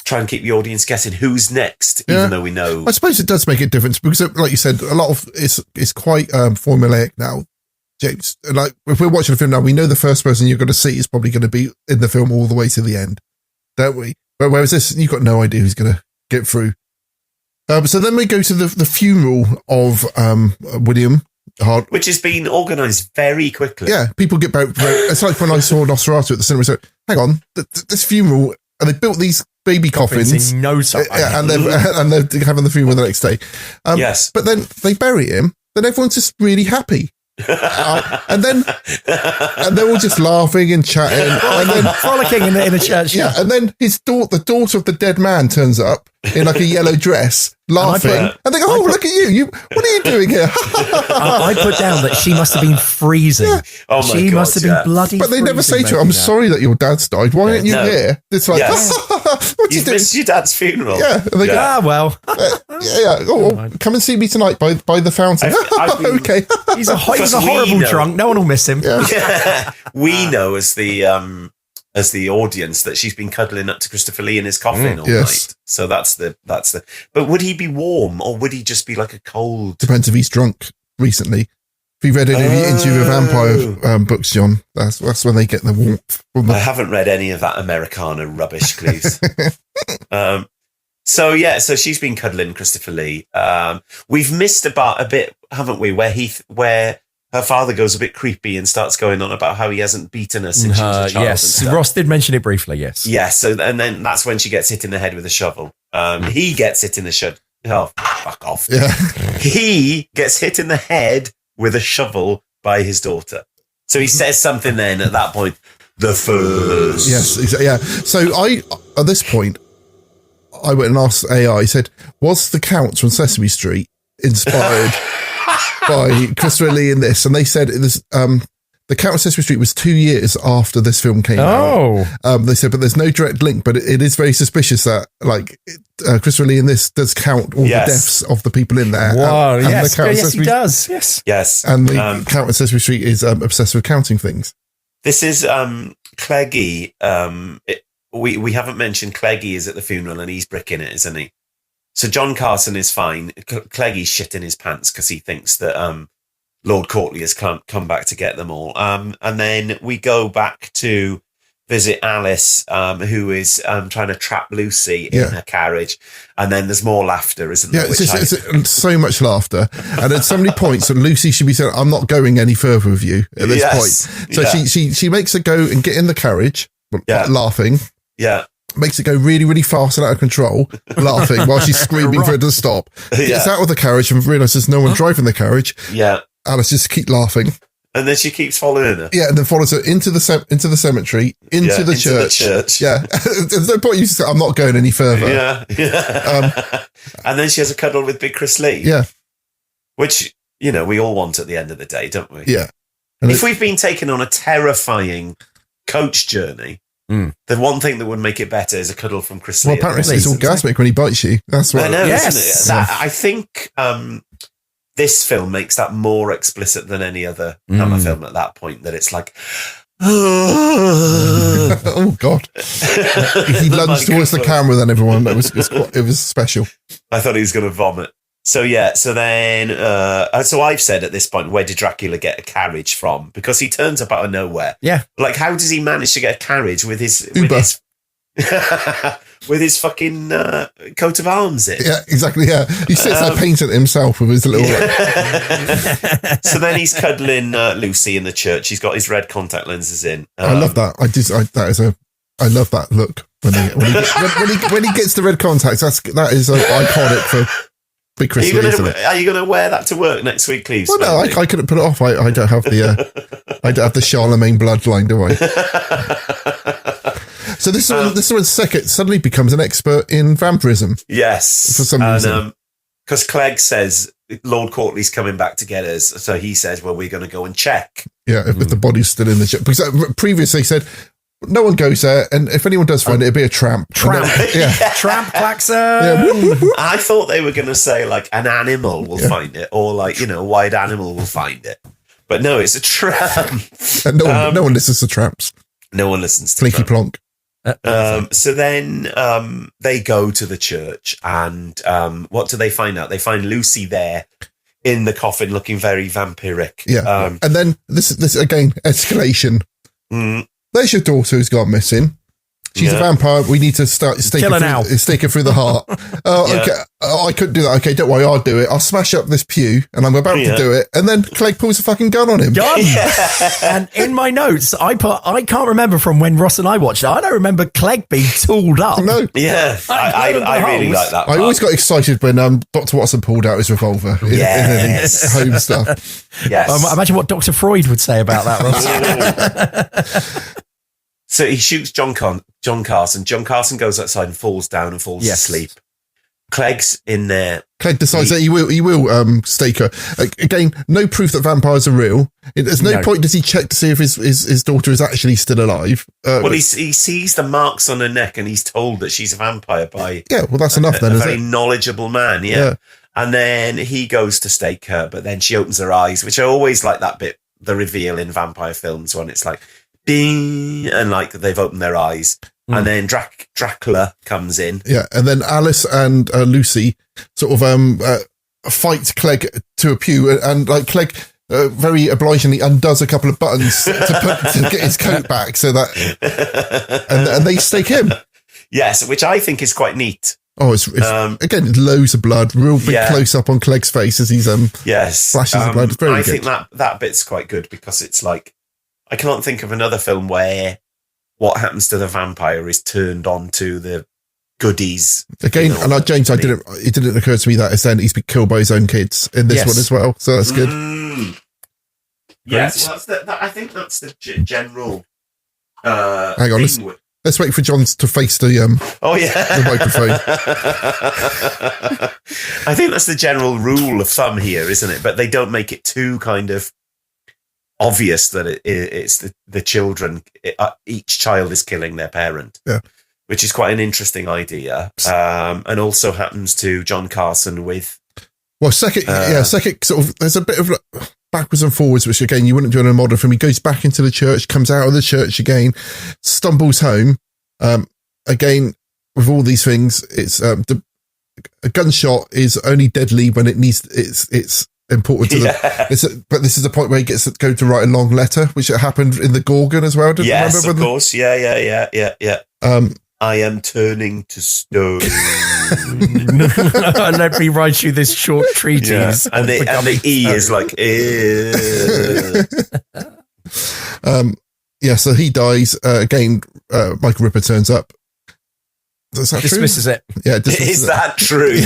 try and keep the audience guessing who's next, even though we know. I suppose it does make a difference because, like you said, a lot of it's quite formulaic now, James. Like if we're watching a film now, we know the first person you're going to see is probably going to be in the film all the way to the end, don't we? But whereas this, you've got no idea who's going to get through. So then we go to the funeral of William Hart, which has been organised very quickly. Yeah, people get about. It's like when I saw Nosferatu at the cinema. So hang on, this funeral, and they built these baby coffins in no time, and they're having the funeral the next day. Yes, but then they bury him. Then everyone's just really happy. And they're all just laughing and chatting and then frolicking in the church. Yeah, and then the daughter of the dead man turns up in like a yellow dress, laughing, and they go, "Oh, look at you! What are you doing here?" I put down that she must have been freezing. Yeah. Oh my she God, must have been bloody. But they never say to her, "I'm sorry that your dad's died. Why aren't you here?" It's like, "What you missed your dad's funeral." Yeah, and they go, well. Oh, come and see me tonight by the fountain. Okay, he's a horrible drunk. No one will miss him. Yeah. We know as the as the audience that she's been cuddling up to Christopher Lee in his coffin all night. So that's the. But would he be warm or would he just be like a cold? Depends if he's drunk recently. If you read any of the Into the Vampire books, John, that's when they get the warmth. I haven't read any of that Americana rubbish, Clues. So she's been cuddling Christopher Lee. We've missed about a bit, haven't we, where her father goes a bit creepy and starts going on about how he hasn't beaten her since she was a child. Yes, Ross did mention it briefly, yes. Yeah, and then that's when she gets hit in the head with a shovel. He gets hit in the shovel. Oh, fuck off. Yeah. He gets hit in the head with a shovel by his daughter. So he says something then at that point, the first. Yes, yeah. So at this point, I went and asked AI, I said, was the Count from Sesame Street inspired by Christopher Lee in this? And they said it was, the Count of Sesame Street was 2 years after this film came out. They said, but there's no direct link, but it is very suspicious that Christopher Lee in this does count all the deaths of the people in there. Wow, and yes, the Count yes, he does. Yes. And the Count of Sesame Street is obsessed with counting things. This is Cleggy. We haven't mentioned Cleggy is at the funeral and he's bricking it, isn't he? So John Carson is fine. Cleggy's shitting his pants because he thinks that Lord Courtley has come back to get them all. And then we go back to visit Alice, who is trying to trap Lucy in her carriage. And then there's more laughter, isn't there? It's so much laughter. And at so many points, that Lucy should be saying, I'm not going any further with you at this point. So she makes her go and get in the carriage, laughing. Yeah. Makes it go really, really fast and out of control, laughing while she's screaming for it to stop. Gets out of the carriage and realises no one driving the carriage. Yeah. Alice just keep laughing. And then she keeps following her. Yeah, and then follows her into the cemetery, into the church. Yeah. There's no point you say, I'm not going any further. Yeah. And then she has a cuddle with Big Chris Lee. Yeah. Which, we all want at the end of the day, don't we? Yeah. And if we've been taken on a terrifying coach journey, the one thing that would make it better is a cuddle from Chris Lee. Well, apparently it's orgasmic when he bites you. That's what I know, yes. isn't it? I think this film makes that more explicit than any other Hammer film at that point, that it's like, oh God. He lunged towards the camera then, everyone. It was special. I thought he was going to vomit. So then I've said at this point, where did Dracula get a carriage from? Because he turns up out of nowhere. Yeah. Like, how does he manage to get a carriage with his Uber. with his fucking coat of arms in? Yeah, exactly. Yeah, he sits there painting it himself with his little. So then he's cuddling Lucy in the church. He's got his red contact lenses in. I love that. I love that look when he gets the red contacts. That is iconic for. Big Chris Lee, are you going to wear that to work next week, please? Well, no, I couldn't put it off. I don't have the Charlemagne bloodline, do I? So this one's second suddenly becomes an expert in vampirism. Yes, for some reason. Because Clegg says Lord Courtley's coming back to get us, so he says, "Well, we're going to go and check." Yeah, if the body's still in the church, because previously he said. No one goes there, and if anyone does find it, it'd be a tramp. Tramp klaxon. Yeah. I thought they were going to say like an animal will find it, or like a wild animal will find it, but no, it's a tramp. And no one listens to tramps. No one listens to Plinky Plonk. So then they go to the church, and what do they find out? They find Lucy there in the coffin, looking very vampiric. Yeah, and then this again escalation. There's your daughter who's gone missing. She's a vampire. We need to stake her through the heart. Okay. I couldn't do that. Okay, don't worry. I'll do it. I'll smash up this pew, and I'm about to do it. And then Clegg pulls a fucking gun on him. And in my notes, I can't remember from when Ross and I watched it. I don't remember Clegg being tooled up. No. Yeah, I really like that part. I always got excited when Dr. Watson pulled out his revolver in home stuff. Yes. Imagine what Dr. Freud would say about that, Ross. So he shoots John Carson. John Carson goes outside and falls down and falls asleep. Clegg's in there. Clegg decides that he will stake her. Again, no proof that vampires are real. There's no point does he check to see if his daughter is actually still alive. Well, he sees the marks on her neck and he's told that she's a vampire by that's enough then, a isn't very it? knowledgeable man. Yeah. And then he goes to stake her, but then she opens her eyes, which I always like that bit, the reveal in vampire films when it's like, ding, and like they've opened their eyes. And then Dracula comes in. Yeah, and then Alice and Lucy sort of fight Clegg to a pew, and like Clegg very obligingly undoes a couple of buttons to get his coat back, so that and they stake him. Yes, which I think is quite neat. Oh, it's again loads of blood, real big close up on Clegg's face as he's flashes of blood. It's very I good. think that bit's quite good because it's like I can't think of another film where what happens to the vampire is turned on to the goodies. Again, and James, it didn't occur to me that he's been killed by his own kids in this one as well. So that's good. Yes, well, I think that's the general. Hang on, let's wait for John to face the the microphone. I think that's the general rule of thumb here, isn't it? But they don't make it too kind of obvious that it's the children. Each child is killing their parent. Yeah. Which is quite an interesting idea, and also happens to John Carson with. Well, second sort of. There's a bit of backwards and forwards, which again you wouldn't do in a modern film. He goes back into the church, comes out of the church again, stumbles home. Again, with all these things, it's a gunshot is only deadly when it needs. It's important to them. But this is the point where he gets to go to write a long letter, which happened in the Gorgon as well. Yes, of course. Yeah. I am turning to stone. Let me write you this short treatise. And the E is like, so he dies. Again, Michael Ripper turns up. Is that dismisses true? it. Yeah, dismisses is that true?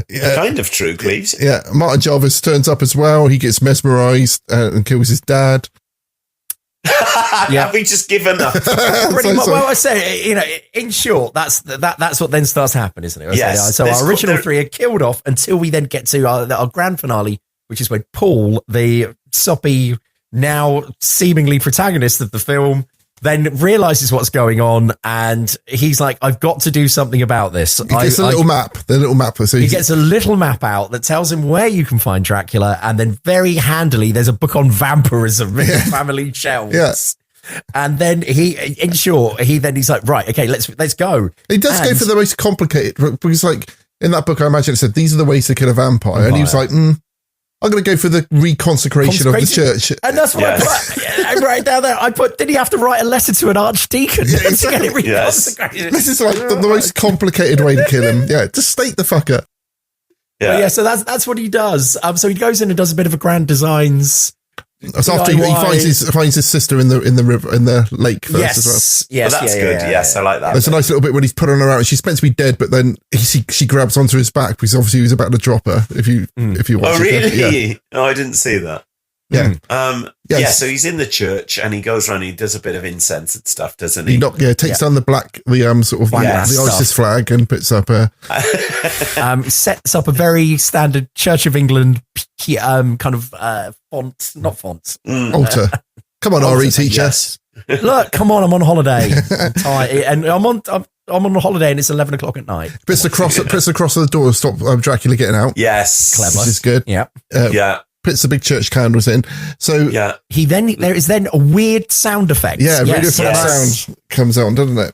Yeah. Kind of true, Cleves. Yeah, Martin Jarvis turns up as well. He gets mesmerised and kills his dad. Have we just given up? Well, I say, in short, that's what then starts happening, isn't it? Yes. So our original three are killed off until we then get to our grand finale, which is when Paul, the soppy, now seemingly protagonist of the film, then realizes what's going on, and he's like, I've got to do something about this. He gets a little map. So he gets a little map out that tells him where you can find Dracula, and then very handily, there's a book on vampirism in the family shelves. Yes. And then he's like, right, okay, let's go. He does go for the most complicated, because like in that book, I imagine it said, these are the ways to kill a vampire. And he was like, I'm going to go for the reconsecration of the church. And that's what I write down there. Did he have to write a letter to an archdeacon to get it reconsecrated? This is like the most complicated way to kill him. Yeah, just stake the fucker. Yeah, so that's what he does. So he goes in and does a bit of a grand designs. So after he finds his sister in the river, in the lake first as well. Yes, that's good. Yes, I like that. There's a nice little bit when he's putting her out, and she's meant to be dead, but then she grabs onto his back because obviously he was about to drop her. If you watch Oh, really? Yeah. Oh, I didn't see that. Yeah. So he's in the church and he goes around and he does a bit of incense and stuff, doesn't he? Takes down the sort of the ISIS flag and puts up sets up a very standard Church of England kind of font. Altar. Come on, RE teacher. Yes. Look, come on, I'm on holiday. I'm tired, and I'm on holiday, and it's 11 o'clock at night. Puts the cross of the door to stop Dracula getting out. Yes, clever. Which is good. Yeah. Puts the big church candles in. So there is then a weird sound effect. Yeah, radio sound comes on, doesn't it?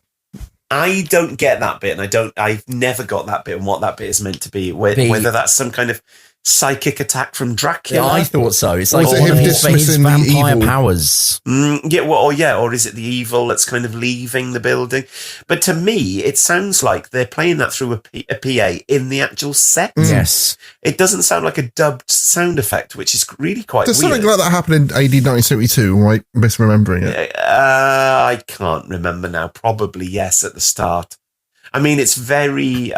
I don't get that bit, and I've never got that bit and what that bit is meant to be. Whether that's some kind of psychic attack from Dracula. Yeah, I thought so. It's like him dismissing his vampire the evil powers. Or is it the evil that's kind of leaving the building? But to me, it sounds like they're playing that through a PA in the actual set. Yes. It doesn't sound like a dubbed sound effect, which is really quite Does weird. something like that happen in AD 1972? Am I misremembering it? I can't remember now. Probably yes at the start. I mean, it's very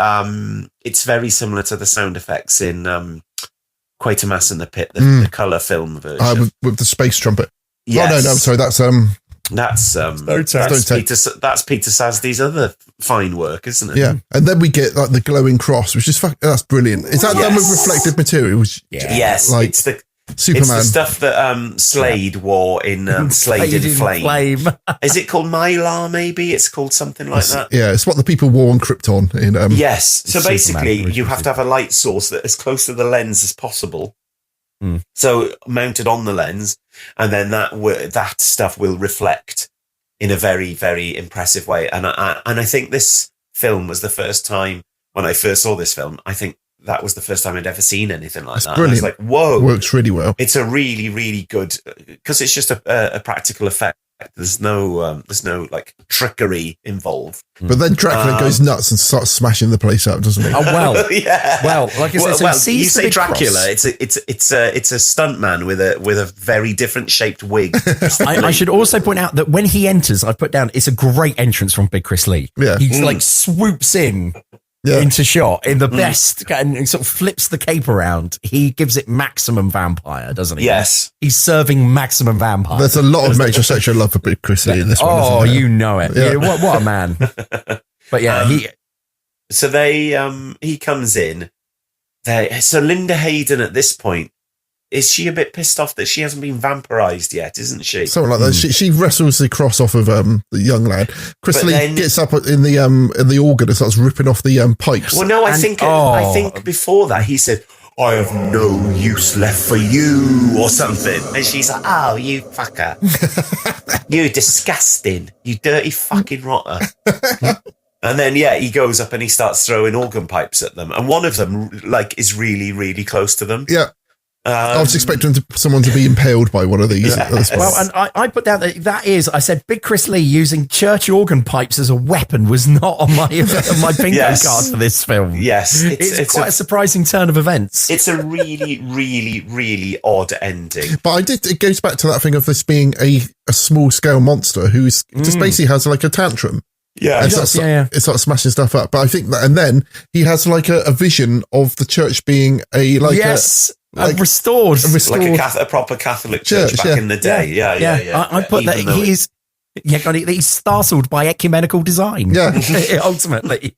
similar to the sound effects in Quatermass in the Pit, the colour film version with the space trumpet. Yes. Oh no, I'm sorry. That's Peter Sasdy's other fine work, isn't it? Yeah, and then we get like the glowing cross, which is that's brilliant. Is that done with reflective materials? Yes, like it's the Superman. It's the stuff that Slade wore in Slade in Flame. Is it called Mylar? Maybe it's called something like that. Yeah, it's what the people wore on Krypton. Yes. So basically, you have to have a light source that is as close to the lens as possible, So mounted on the lens, and then that stuff will reflect in a very, very impressive way. And I think this film was the first time, when I first saw this film, I think that was the first time I'd ever seen anything like that. Brilliant. I was like, whoa. Works really well. It's a really, really good, because it's just a practical effect. There's no like trickery involved. But then Dracula goes nuts and starts smashing the place up, doesn't he? Oh well, yeah. Well, like I said, so you say Dracula, cross. it's a stuntman with a very different shaped wig. I should also point out that when he enters, I put down, it's a great entrance from Big Chris Lee. Yeah, he like swoops in. Yeah. Into shot in the best and sort of flips the cape around. He gives it maximum vampire, doesn't he? Yes. He's serving maximum vampire. There's a lot of metrosexual love for Big Chris Lee in this one. Oh, isn't there? you know it. Yeah. What a man. But yeah, so he comes in. So Linda Hayden at this point, is she a bit pissed off that she hasn't been vampirized yet, isn't she? Something like that. She wrestles the cross off of the young lad. Chris Lee gets up in the organ and starts ripping off the pipes. Well, no, I think before that he said, "I have no use left for you," or something, and she's like, "Oh, you fucker, you disgusting, you dirty fucking rotter." And then, he goes up and he starts throwing organ pipes at them, and one of them is really, really close to them. Yeah. I was expecting someone to be impaled by one of these. Yes. Well, and I put down I said Big Chris Lee using church organ pipes as a weapon was not on my bingo card for this film. Yes. It's quite a surprising turn of events. It's a really, really, really odd ending. But it goes back to that thing of this being a small scale monster who just basically has like a tantrum. Yeah, and it starts smashing stuff up. But I think that, and then he has like a vision of the church being restored, like a proper Catholic church back in the day. Yeah. I put that he's startled by ecumenical design. Yeah, ultimately,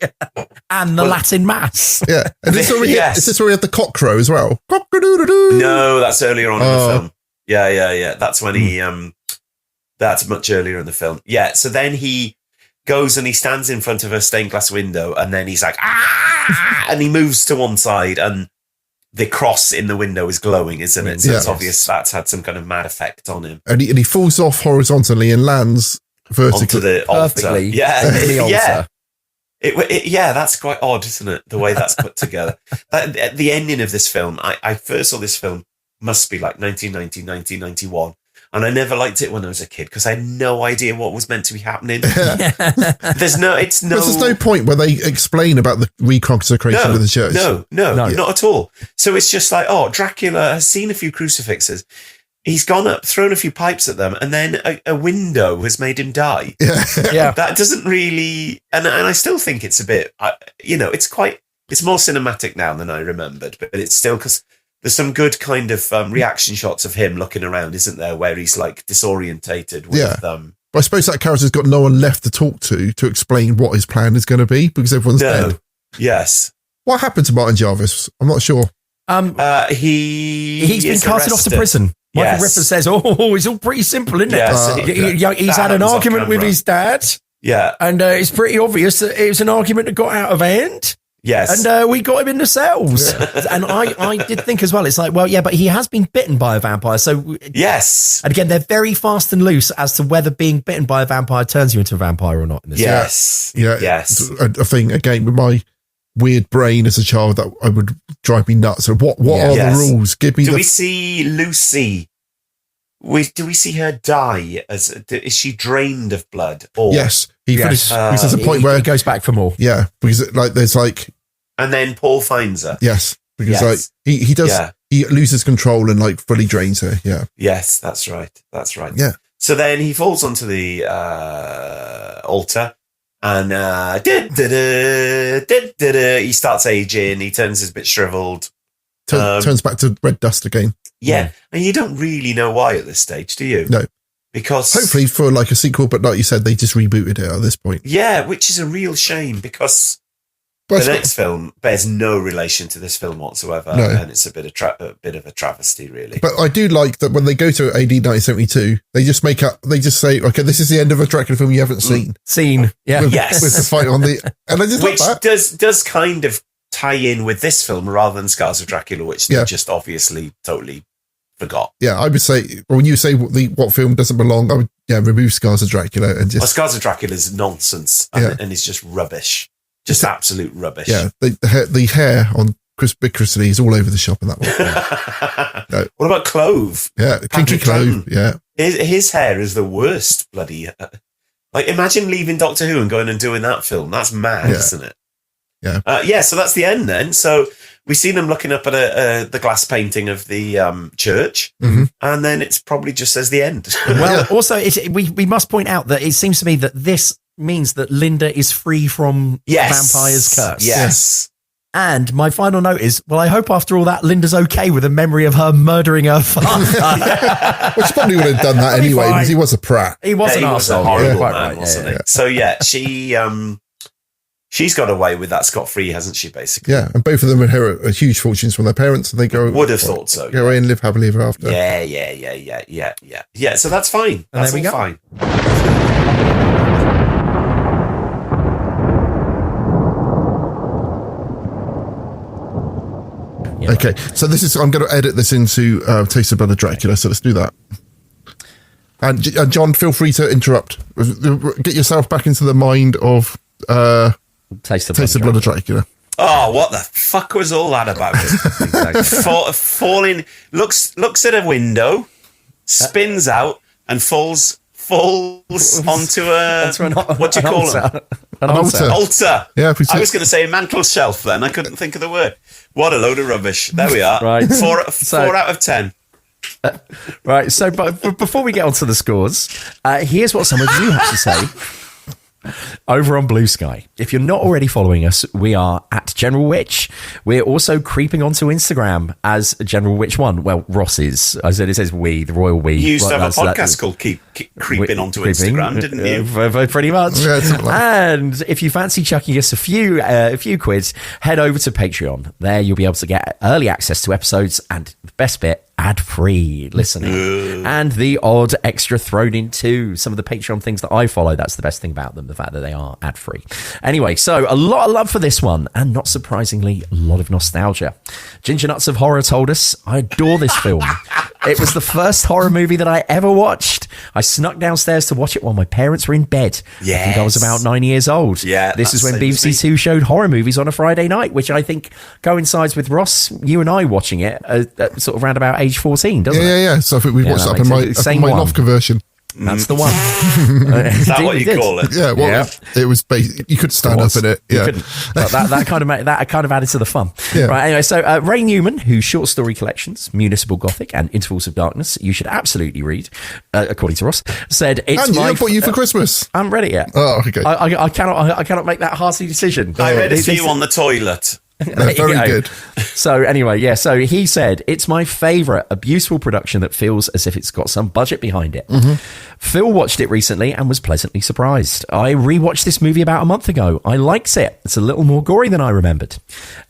and the Latin Mass. Yeah, and is this where we had the cock crow as well? No, that's earlier on in the film. Yeah. That's when he. That's much earlier in the film. Yeah. So then he goes and he stands in front of a stained glass window, and then he's like, and he moves to one side, and the cross in the window is glowing, isn't it? So it's obvious that's had some kind of mad effect on him. And he falls off horizontally and lands vertically. Onto the altar. Perfectly. Yeah. The altar. That's quite odd, isn't it? The way that's put together. The ending of this film, I first saw this film, must be like 1990, 1991. And I never liked it when I was a kid because I had no idea what was meant to be happening. There's no point where they explain about the reconsecration of the church. No, not at all. So it's just like, Dracula has seen a few crucifixes. He's gone up, thrown a few pipes at them, and then a window has made him die. Yeah. That doesn't really, and I still think it's a bit, it's more cinematic now than I remembered, but it's still, because there's some good kind of reaction shots of him looking around, isn't there, where he's like disorientated with But I suppose that character's got no one left to talk to explain what his plan is going to be because everyone's dead. Yes. What happened to Martin Jarvis? I'm not sure. He's been casted off to prison. Michael Ripper says, it's all pretty simple, isn't it? He's had an argument with his dad. Yeah. And it's pretty obvious that it was an argument that got out of hand. Yes. And we got him in the cells. And I did think as well, it's like, but he has been bitten by a vampire. So yes. And again, they're very fast and loose as to whether being bitten by a vampire turns you into a vampire or not. In this yes. Yeah. Yes. I think, again, with my weird brain as a child, that I would drive me nuts. So what are the rules? Give me we see Lucy? Do we see her die? Is she drained of blood? Or yes. Because there's a point where he goes back for more. Yeah. Because there's and then Paul finds her. Yes. Because he does, he loses control and fully drains her. Yeah. Yes, that's right. Yeah. So then he falls onto the altar and he starts aging. He turns a bit shriveled. Turns back to red dust again. Yeah. And you don't really know why at this stage, do you? No. Because hopefully for a sequel, but like you said, they just rebooted it at this point. Yeah, which is a real shame because the next film bears no relation to this film whatsoever, and it's a bit of a travesty, really. But I do like that when they go to AD 1972, they just say, okay, this is the end of a Dracula film you haven't seen. Yeah. Yes. With the fight on the, and I just which like that. does kind of tie in with this film rather than Scars of Dracula, which they just obviously totally forgot. Yeah, I would say, when you say what film doesn't belong, I would remove Scars of Dracula and just... Well, Scars of Dracula is nonsense and it's just rubbish. Just absolute rubbish. Yeah, the hair on Big Chris Lee is all over the shop in that one. What about Clove? Yeah, Kinky Clove, yeah. His hair is the worst bloody... like, imagine leaving Doctor Who and going and doing that film. That's mad, isn't it? Yeah. So that's the end then. So we see them looking up at the glass painting of the church, and then it's probably just says the end. Well, also, we must point out that it seems to me that this means that Linda is free from vampire's curse. Yes. And my final note is, well, I hope after all that, Linda's okay with the memory of her murdering her father. Well, she probably would have done that anyway, because he was a prat. He was an arsehole. He was a horrible man, wasn't he? So, she's got away with that scot-free, hasn't she, basically? Yeah, and both of them inherit huge fortunes from their parents, and they would have thought so. Go away and live happily ever after. Yeah, so that's fine. That's all fine. Yeah. Okay, so I'm going to edit this into Taste of Blood of Dracula, so let's do that. And John, feel free to interrupt. Get yourself back into the mind of Taste of Blood of Dracula. Oh, what the fuck was all that about? Falling, looks at a window, spins out, and falls onto what do you call it? An altar. Yeah, I was going to say a mantle shelf then. I couldn't think of the word. What a load of rubbish. There we are. Right. 4 out of 10. Right. So, but before we get on to the scores, here's what some of you have to say. Over on Blue Sky. If you're not already following us, we are at General Witch. We're also creeping onto Instagram as General Witch 1. Well, Ross is. I said it says we, the royal we. You used to have a podcast called Keep Creeping onto Instagram, didn't you? Pretty much. Yeah, and if you fancy chucking us a few quids, head over to Patreon. There you'll be able to get early access to episodes and the best bit, ad-free listening and the odd extra thrown into some of the Patreon things that I follow. That's the best thing about them, the fact that they are ad-free. Anyway, so a lot of love for this one, and not surprisingly, a lot of nostalgia. Ginger Nuts of Horror told us, I adore this film. It was the first horror movie that I ever watched. I snuck downstairs to watch it while my parents were in bed. Yes. I think I was about 9 years old. Yeah, this is when BBC Two showed horror movies on a Friday night, which I think coincides with Ross, you and I watching it sort of around about age 14, doesn't it? Yeah. So I think we watched it up in my loft conversion. That's the one. Is that what you call it? Yeah, well, it was you could stand up in it. Yeah. You couldn't. But that kind of added to the fun. Yeah. Right. Anyway, so Ray Newman, whose short story collections, Municipal Gothic and Intervals of Darkness, you should absolutely read, according to Ross, said it's I bought you for Christmas. I haven't read it yet. Oh, okay. I cannot make that hearty decision. I read it for you on the toilet. Very good. So anyway, so he said, it's my favourite, a beautiful production that feels as if it's got some budget behind it. Phil watched it recently and was pleasantly surprised. I rewatched this movie about a month ago. I liked it. It's a little more gory than I remembered.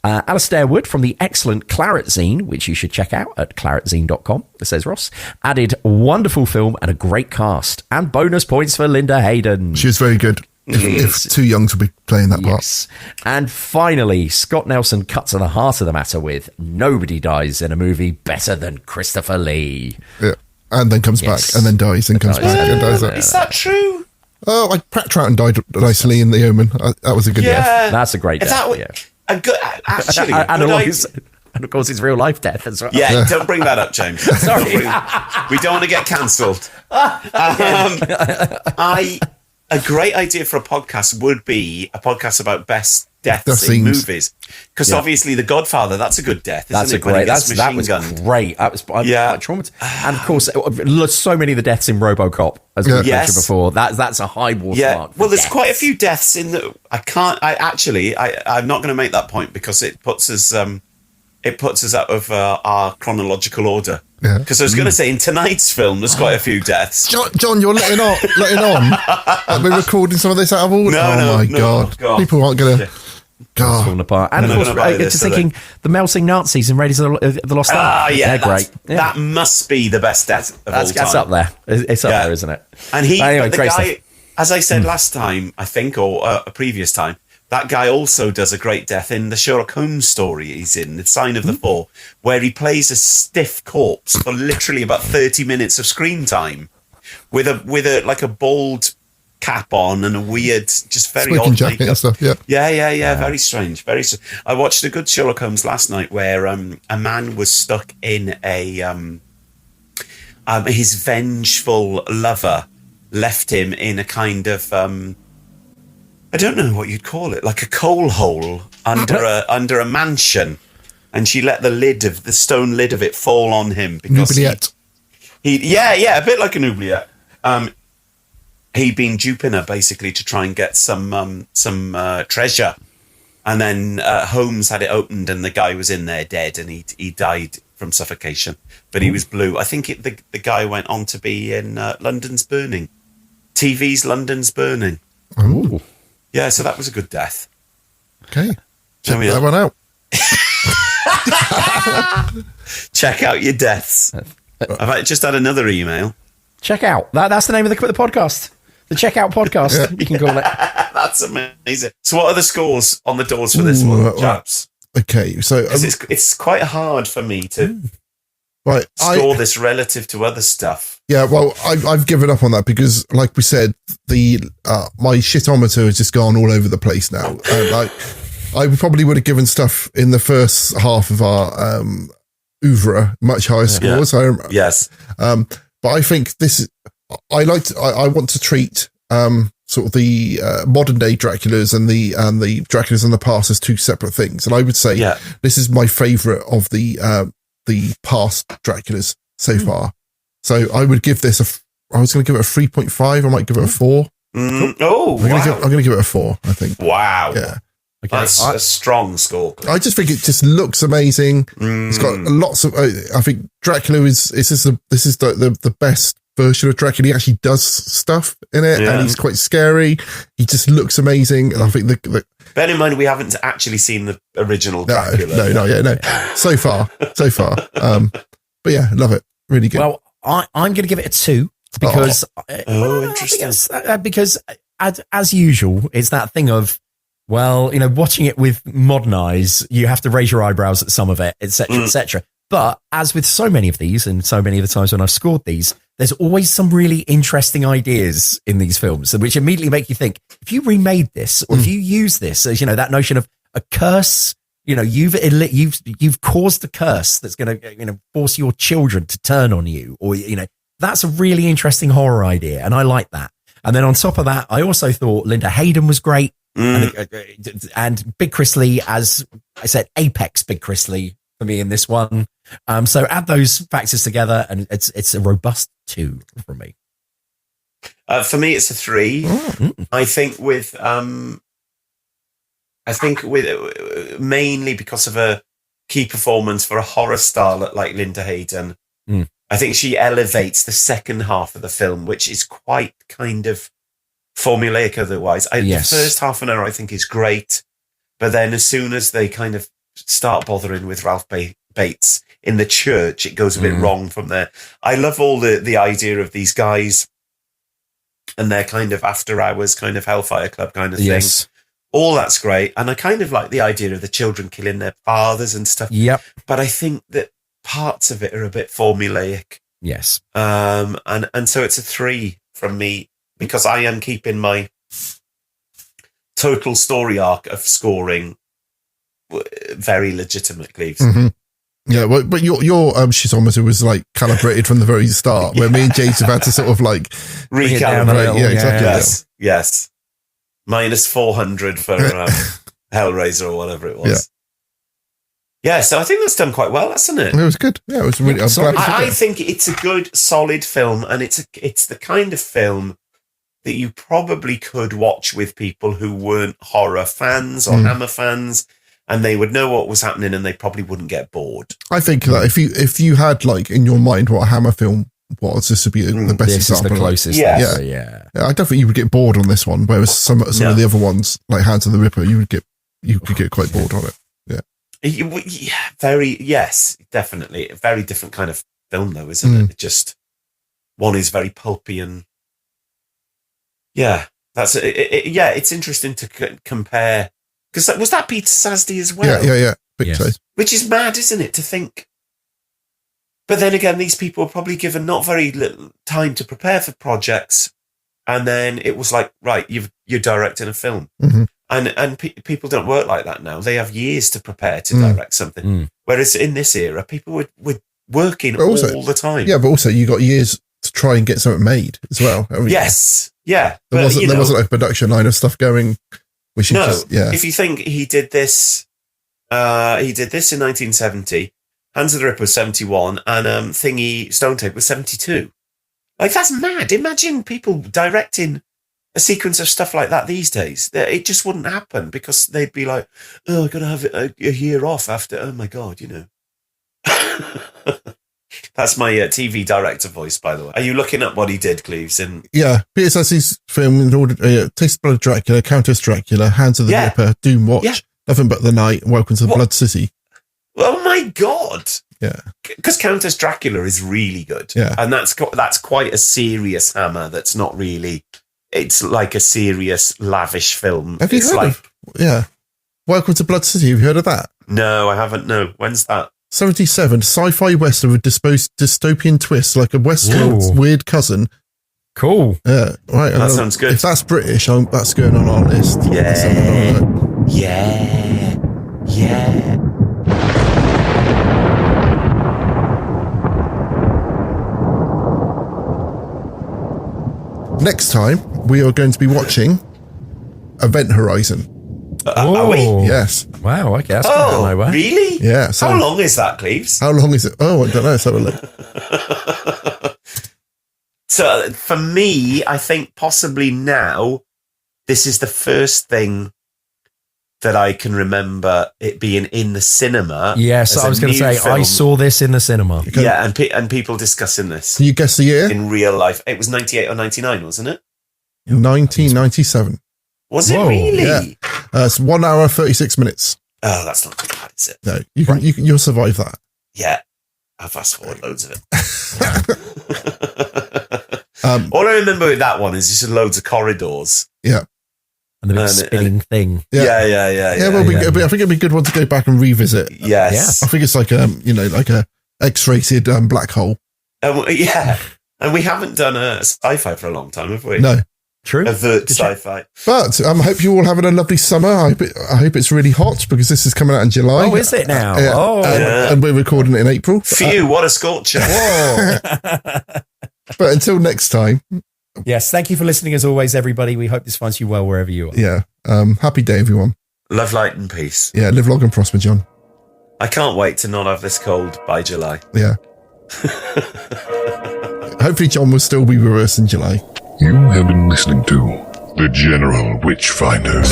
Alistair Wood from the excellent Claret Zine, which you should check out at claretzine.com, says Ross, added wonderful film and a great cast. And bonus points for Linda Hayden. She was very good. If too young to be playing that part. And finally, Scott Nelson cut to the heart of the matter with nobody dies in a movie better than Christopher Lee. Yeah. And then comes back and then dies and comes back and dies. Is that true? Oh, like Pratt Troughton died nicely in The Omen. That was a good death. That's a great death. A good, actually. And of course, it's real life death as well. Yeah, don't bring that up, James. Sorry. We don't want to get cancelled. A great idea for a podcast would be a podcast about best deaths in movies. Because obviously The Godfather, that's a good death, isn't it? That was great. That was quite traumatized. And of course, so many of the deaths in RoboCop, as we mentioned before, that's a high watermark. Well, there's quite a few deaths in the... I'm not going to make that point because it puts us out of our chronological order. Because I was going to say, in tonight's film, there's quite a few deaths. John, you're letting on. We're recording some of this out of order. Oh my God. People aren't going to... God. Falling apart. And of course, just thinking the melting Nazis in Raiders of the Lost Ark. Yeah, great. That must be the best death of all time. That's up there. It's up there, isn't it? And the guy, as I said last time, I think, or a previous time, That guy also does a great death in the Sherlock Holmes story he's in, The Sign of the Four, where he plays a stiff corpse for literally about 30 minutes of screen time with a like a bald cap on and a weird, just very smoking odd jacket makeup. and stuff. Yeah. Very strange. I watched a good Sherlock Holmes last night where a man was stuck in a his vengeful lover left him in a kind of I don't know what you'd call it, like a coal hole under a mansion, and she let the stone lid of it fall on him because he a bit like an oubliette. He'd been duping her basically to try and get some treasure, and then Holmes had it opened and the guy was in there dead, and he died from suffocation, but he was blue. I think the guy went on to be in London's Burning, TV's London's Burning. Ooh. Yeah, so that was a good death. Okay, check that one out. Check out your deaths. I've just had another email. Check out. That's the name of the podcast. The Checkout Podcast, you can call it. That's amazing. So what are the scores on the doors for this one, chaps? Okay, so... it's quite hard for me to score this relative to other stuff. Yeah, well, I've given up on that because, like we said, my shitometer has just gone all over the place now. I probably would have given stuff in the first half of our oeuvre much higher scores. Yes. But I think this is... I want to treat sort of the modern day Draculas and the Draculas in the past as two separate things. And I would say this is my favourite of the past Draculas so far. So I would give this I was going to give it a 3.5. I might give it a 4. I'm going to give it a 4, I think. Wow. Yeah. Okay. That's a strong score. I just think it just looks amazing. It's got lots of. I think Dracula this is the best version of Dracula. He actually does stuff in it, and he's quite scary. He just looks amazing, and I think the bear in mind we haven't actually seen the original Dracula. No. So far. But yeah, love it. Really good. Well, I'm going to give it a 2 because interesting. Because as usual, it's that thing of, well, watching it with modern eyes, you have to raise your eyebrows at some of it, etc., etc. But as with so many of these, and so many of the times when I've scored these, there's always some really interesting ideas in these films, which immediately make you think, if you remade this, or if you use this as, that notion of a curse, you've caused a curse that's going to, force your children to turn on you, or, that's a really interesting horror idea. And I like that. And then on top of that, I also thought Linda Hayden was great. And Big Chris Lee, as I said, apex Big Chris Lee for me in this one. So add those factors together, and it's a robust 2 from me. For me, it's a 3. I think with mainly because of a key performance for a horror starlet like Linda Hayden. I think she elevates the second half of the film, which is quite kind of formulaic otherwise. The first half an hour I think is great, but then as soon as they kind of start bothering with Ralph Bates in the church, it goes a bit wrong from there. I love all the idea of these guys and their kind of after hours kind of Hellfire Club kind of thing. All that's great, and I kind of like the idea of the children killing their fathers and stuff. But I think that parts of it are a bit formulaic. And so it's a 3 from me, because I am keeping my total story arc of scoring very legitimately. Yeah, well, but your shitometer was like calibrated from the very start, where me and James have had to sort of like recalibrate. Yeah, exactly. Yes. Minus 400 for Hellraiser or whatever it was. Yeah, so I think that's done quite well, hasn't it? It was good. Yeah, it was really. I think it's a good, solid film, and it's the kind of film that you probably could watch with people who weren't horror fans or Hammer fans, and they would know what was happening, and they probably wouldn't get bored. I think that if you had like in your mind what a Hammer film was, this would be the best example. Is the closest. Yeah, I don't think you would get bored on this one. Whereas some of the other ones, like Hands of the Ripper, you could get quite bored on it. Definitely. A very different kind of film, though, isn't it? Just one is very pulpy and that's it's interesting to compare Because was that Peter Sasdy as well? Yeah. Big size. Which is mad, isn't it, to think? But then again, these people were probably given not very little time to prepare for projects. And then it was like, right, you're directing a film. Mm-hmm. And people don't work like that now. They have years to prepare to direct something. Whereas in this era, people were working all the time. Yeah, but also you got years to try and get something made as well. I mean, yes, yeah. There wasn't a production line of stuff going. If you think he did this in 1970, Hands of the Ripper was 71, and Stone Tape was 72. Like, that's mad. Imagine people directing a sequence of stuff like that these days. It just wouldn't happen because they'd be like, oh, I've got to have a year off after, oh my God, That's my TV director voice, by the way. Are you looking up what he did, Cleves? Yeah, Peter Sasdy's film, Taste Blood of Dracula, Count Dracula, Hands of the Ripper, Doom Watch, Nothing But the Night, Welcome to the Blood City. Oh my God! Yeah, because Countess Dracula is really good. Yeah, and that's quite a serious hammer. That's not really. It's like a serious, lavish film. Have you heard of? Yeah, Welcome to Blood City. Have you heard of that? No, I haven't. No, when's that? 77, sci-fi western with dystopian twist, like a Westworld's weird cousin. Cool. Yeah, right. That sounds good. If that's British, that's going on our list. Yeah. Next time, we are going to be watching Event Horizon. Are we? Yes. Wow, okay. That's going my way. Really? Yeah. So, how long is that, Cleves? How long is it? Oh, I don't know. Let's have a look. So, for me, I think possibly now, this is the first thing that I can remember it being in the cinema. Yes, I was going to say, film. I saw this in the cinema. Yeah, and people discussing this. Can you guess the year? In real life. It was 98 or 99, wasn't it? 1997. Was it really? Yeah. It's 1 hour, 36 minutes. Oh, that's not too bad, is it? No, you'll survive that. Yeah. I'll fast forward loads of it. All I remember with that one is just loads of corridors. Yeah. And the big spinning thing. Yeah. Well, I think it'd be a good one to go back and revisit. Yes. I think it's like like a X-rated black hole. Yeah. And we haven't done a sci-fi for a long time, have we? No. True. Avert sci-fi. But I hope you all having a lovely summer. I hope it's really hot because this is coming out in July. Oh, is it now? And we're recording it in April. Phew, what a scorcher. Whoa. But until next time. Yes, thank you for listening as always, everybody. We hope this finds you well wherever you are. Yeah. Happy day, everyone. Love, light and peace. Yeah, live long and prosper, John. I can't wait to not have this cold by July. Yeah. Hopefully John will still be with us in July. You have been listening to The General Witchfinders.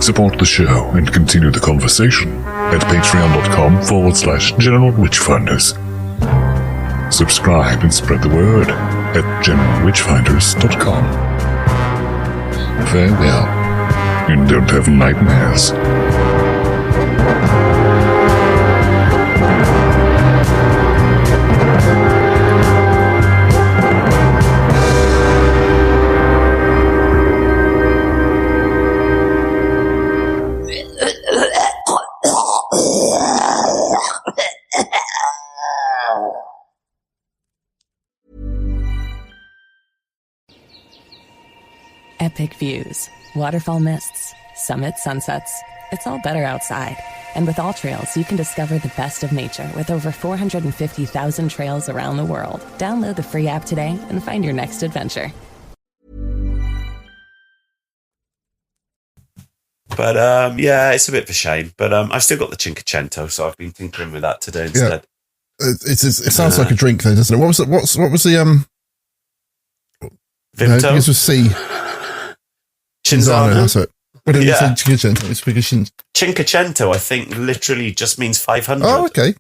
Support the show and continue the conversation at patreon.com/General Witchfinders. Subscribe and spread the word at generalwitchfinders.com. Farewell, and don't have nightmares. Epic views, waterfall mists, summits, sunsets. It's all better outside. And with All Trails, you can discover the best of nature with over 450,000 trails around the world. Download the free app today and find your next adventure. But it's a bit of a shame. But I've still got the Cinquecento, so I've been tinkering with that today instead. Yeah. It sounds like a drink, though, doesn't it? What was the Vimto? No, this was C. Cinzano. That's it. What did you say? Cinquecento. It's because Cinquecento, I think, literally just means 500. Oh, okay.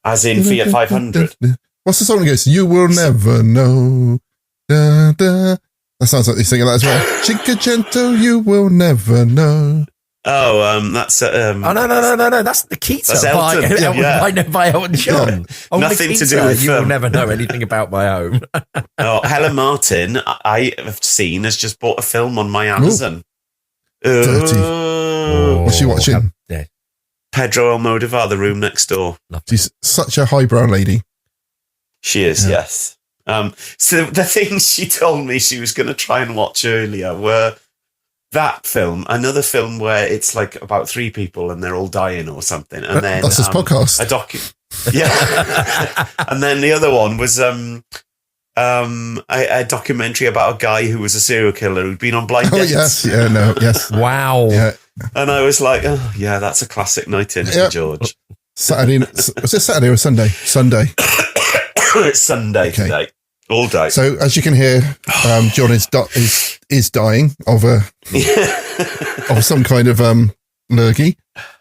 As in Fiat 500. What's the song that goes? You will never know. Da, da. That sounds like they're singing that as well. Cinquecento, you will never know. That's oh no, that's Nikita. That's Elton. By Elton John. Yeah. Nothing Nikita, to do with you will never know anything about my home. Helen Martin, I have seen, has just bought a film on my Amazon. Dirty. What's she watching? Yeah. Pedro Almodovar, The Room Next Door. She's such a highbrow lady. She is, yes. So the things she told me she was going to try and watch earlier were that film, another film where it's like about 3 people and they're all dying or something, and then that's this podcast. And then the other one was a documentary about a guy who was a serial killer who'd been on blind dates. Yes. Wow. Yeah. And I was like, oh yeah, that's a classic night in for George. Saturday. Was it Saturday or Sunday? Sunday. It's Sunday today. All day. So as you can hear, John is dying of of some kind of lurgy.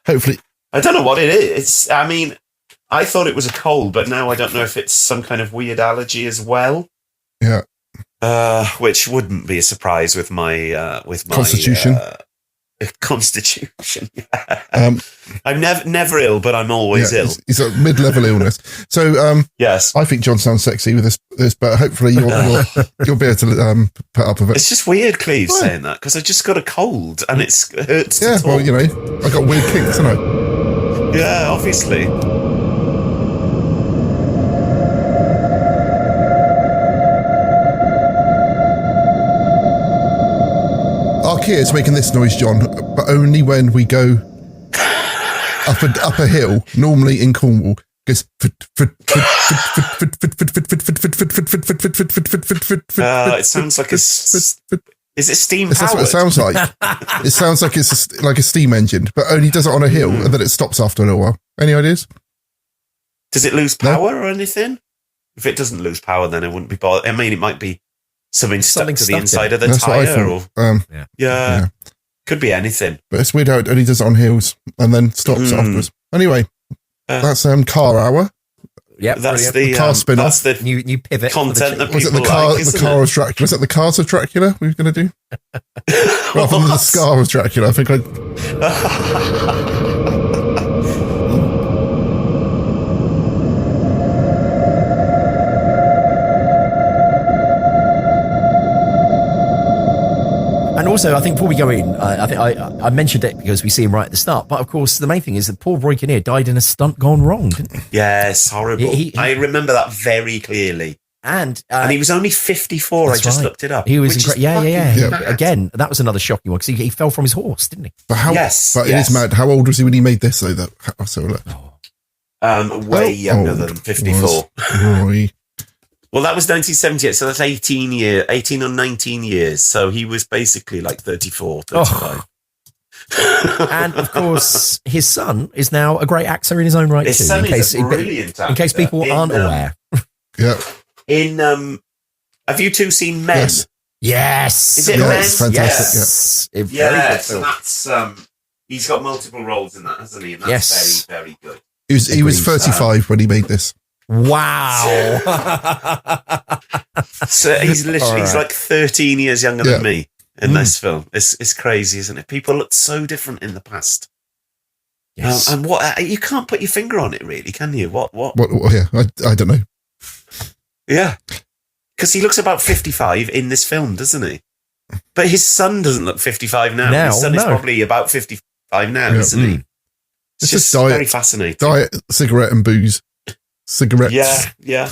Hopefully, I don't know what it is. I mean, I thought it was a cold, but now I don't know if it's some kind of weird allergy as well. Yeah. Which wouldn't be a surprise with my constitution. Constitution. I'm never ill, but I'm always ill. It's a mid-level illness. So yes, I think John sounds sexy with this, but hopefully you'll be able to put up with it. It's just weird, Cleve, saying that, because I just got a cold and it hurts. Yeah, well, you know, I got weird kinks, haven't I? Yeah, obviously. Arkea is making this noise, John, but only when we go up a hill, normally in Cornwall. Goes it sounds like is it steam powered? That's what it sounds like. It sounds like it's like a steam engine, but only does it on a hill and then it stops after a little while. Any ideas? Does it lose power or anything? If it doesn't lose power, then it wouldn't be bothered. I mean, it might be something stuck to the inside of the tyre. Or yeah. Could be anything. But it's weird how it only does it on hills and then stops afterwards. Anyway, that's Car Hour. Yep, that's the car spin-off. That's the new pivot content that was people it the car? like, The car of Dracula. Was it the Cars of Dracula we were going to do? Rather than the Scar of Dracula, I think I. And also, I think before we go in, I think I mentioned it because we see him right at the start. But of course, the main thing is that Paul Roy Kinnear died in a stunt gone wrong, didn't he? Yes, horrible. I remember that very clearly. And he was only 54. I just looked it up. He was incredible. Yeah. Again, that was another shocking one because he fell from his horse, didn't he? But it is mad. How old was he when he made this? Way younger than 54. Roy. Well, that was 1978, so that's 18 or 19 years. So he was basically like 34, 35. And of course, his son is now a great actor in his own right. His son is a brilliant actor. In case people aren't aware. Yeah. Have you two seen Men? Yes. Is it Men? It's fantastic. Yes. That's he's got multiple roles in that, hasn't he? And that's very, very good. He was 35 when he made this. Wow. So he's literally he's like 13 years younger than me in this film. It's crazy, isn't it? People look so different in the past. Yes. And what you can't put your finger on it, really, can you? What yeah, I don't know. Yeah. Because he looks about 55 in this film, doesn't he? But his son doesn't look 55 now. His son is probably about 55 now, isn't he? It's just diet, very fascinating. Diet, cigarette and booze. Cigarettes. Yeah.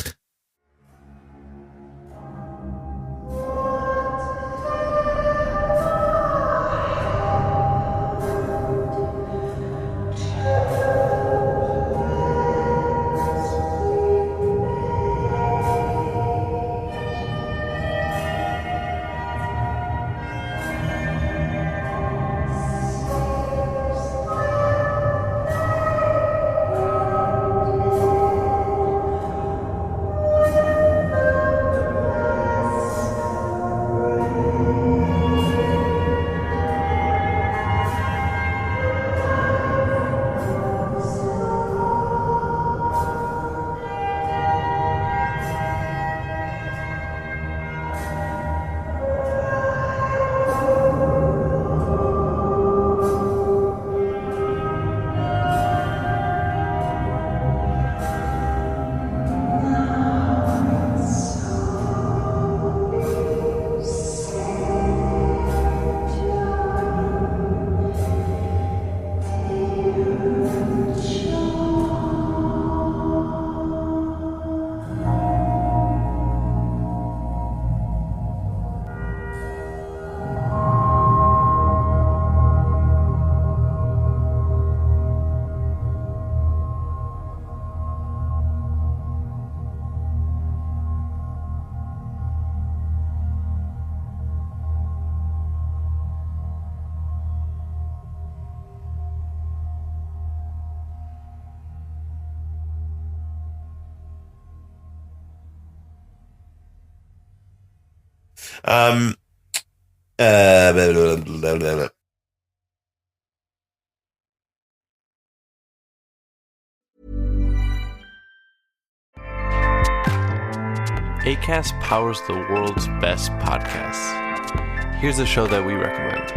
Acast powers the world's best podcasts. Here's a show that we recommend.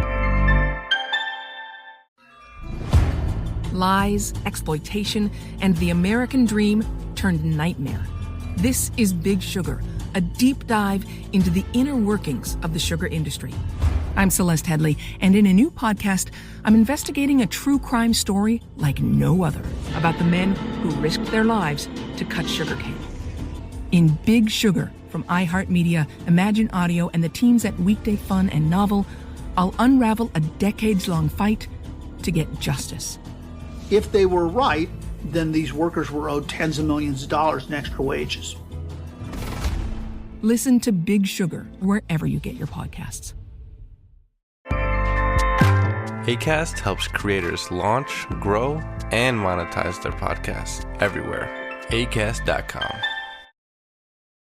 Lies, exploitation, and the American dream turned nightmare. This is Big Sugar, a deep dive into the inner workings of the sugar industry. I'm Celeste Headley, and in a new podcast, I'm investigating a true crime story like no other about the men who risked their lives to cut sugarcane. In Big Sugar from iHeartMedia, Imagine Audio, and the teams at Weekday Fun and Novel, I'll unravel a decades-long fight to get justice. If they were right, then these workers were owed tens of millions of dollars in extra wages. Listen to Big Sugar wherever you get your podcasts. Acast helps creators launch, grow, and monetize their podcasts everywhere. Acast.com.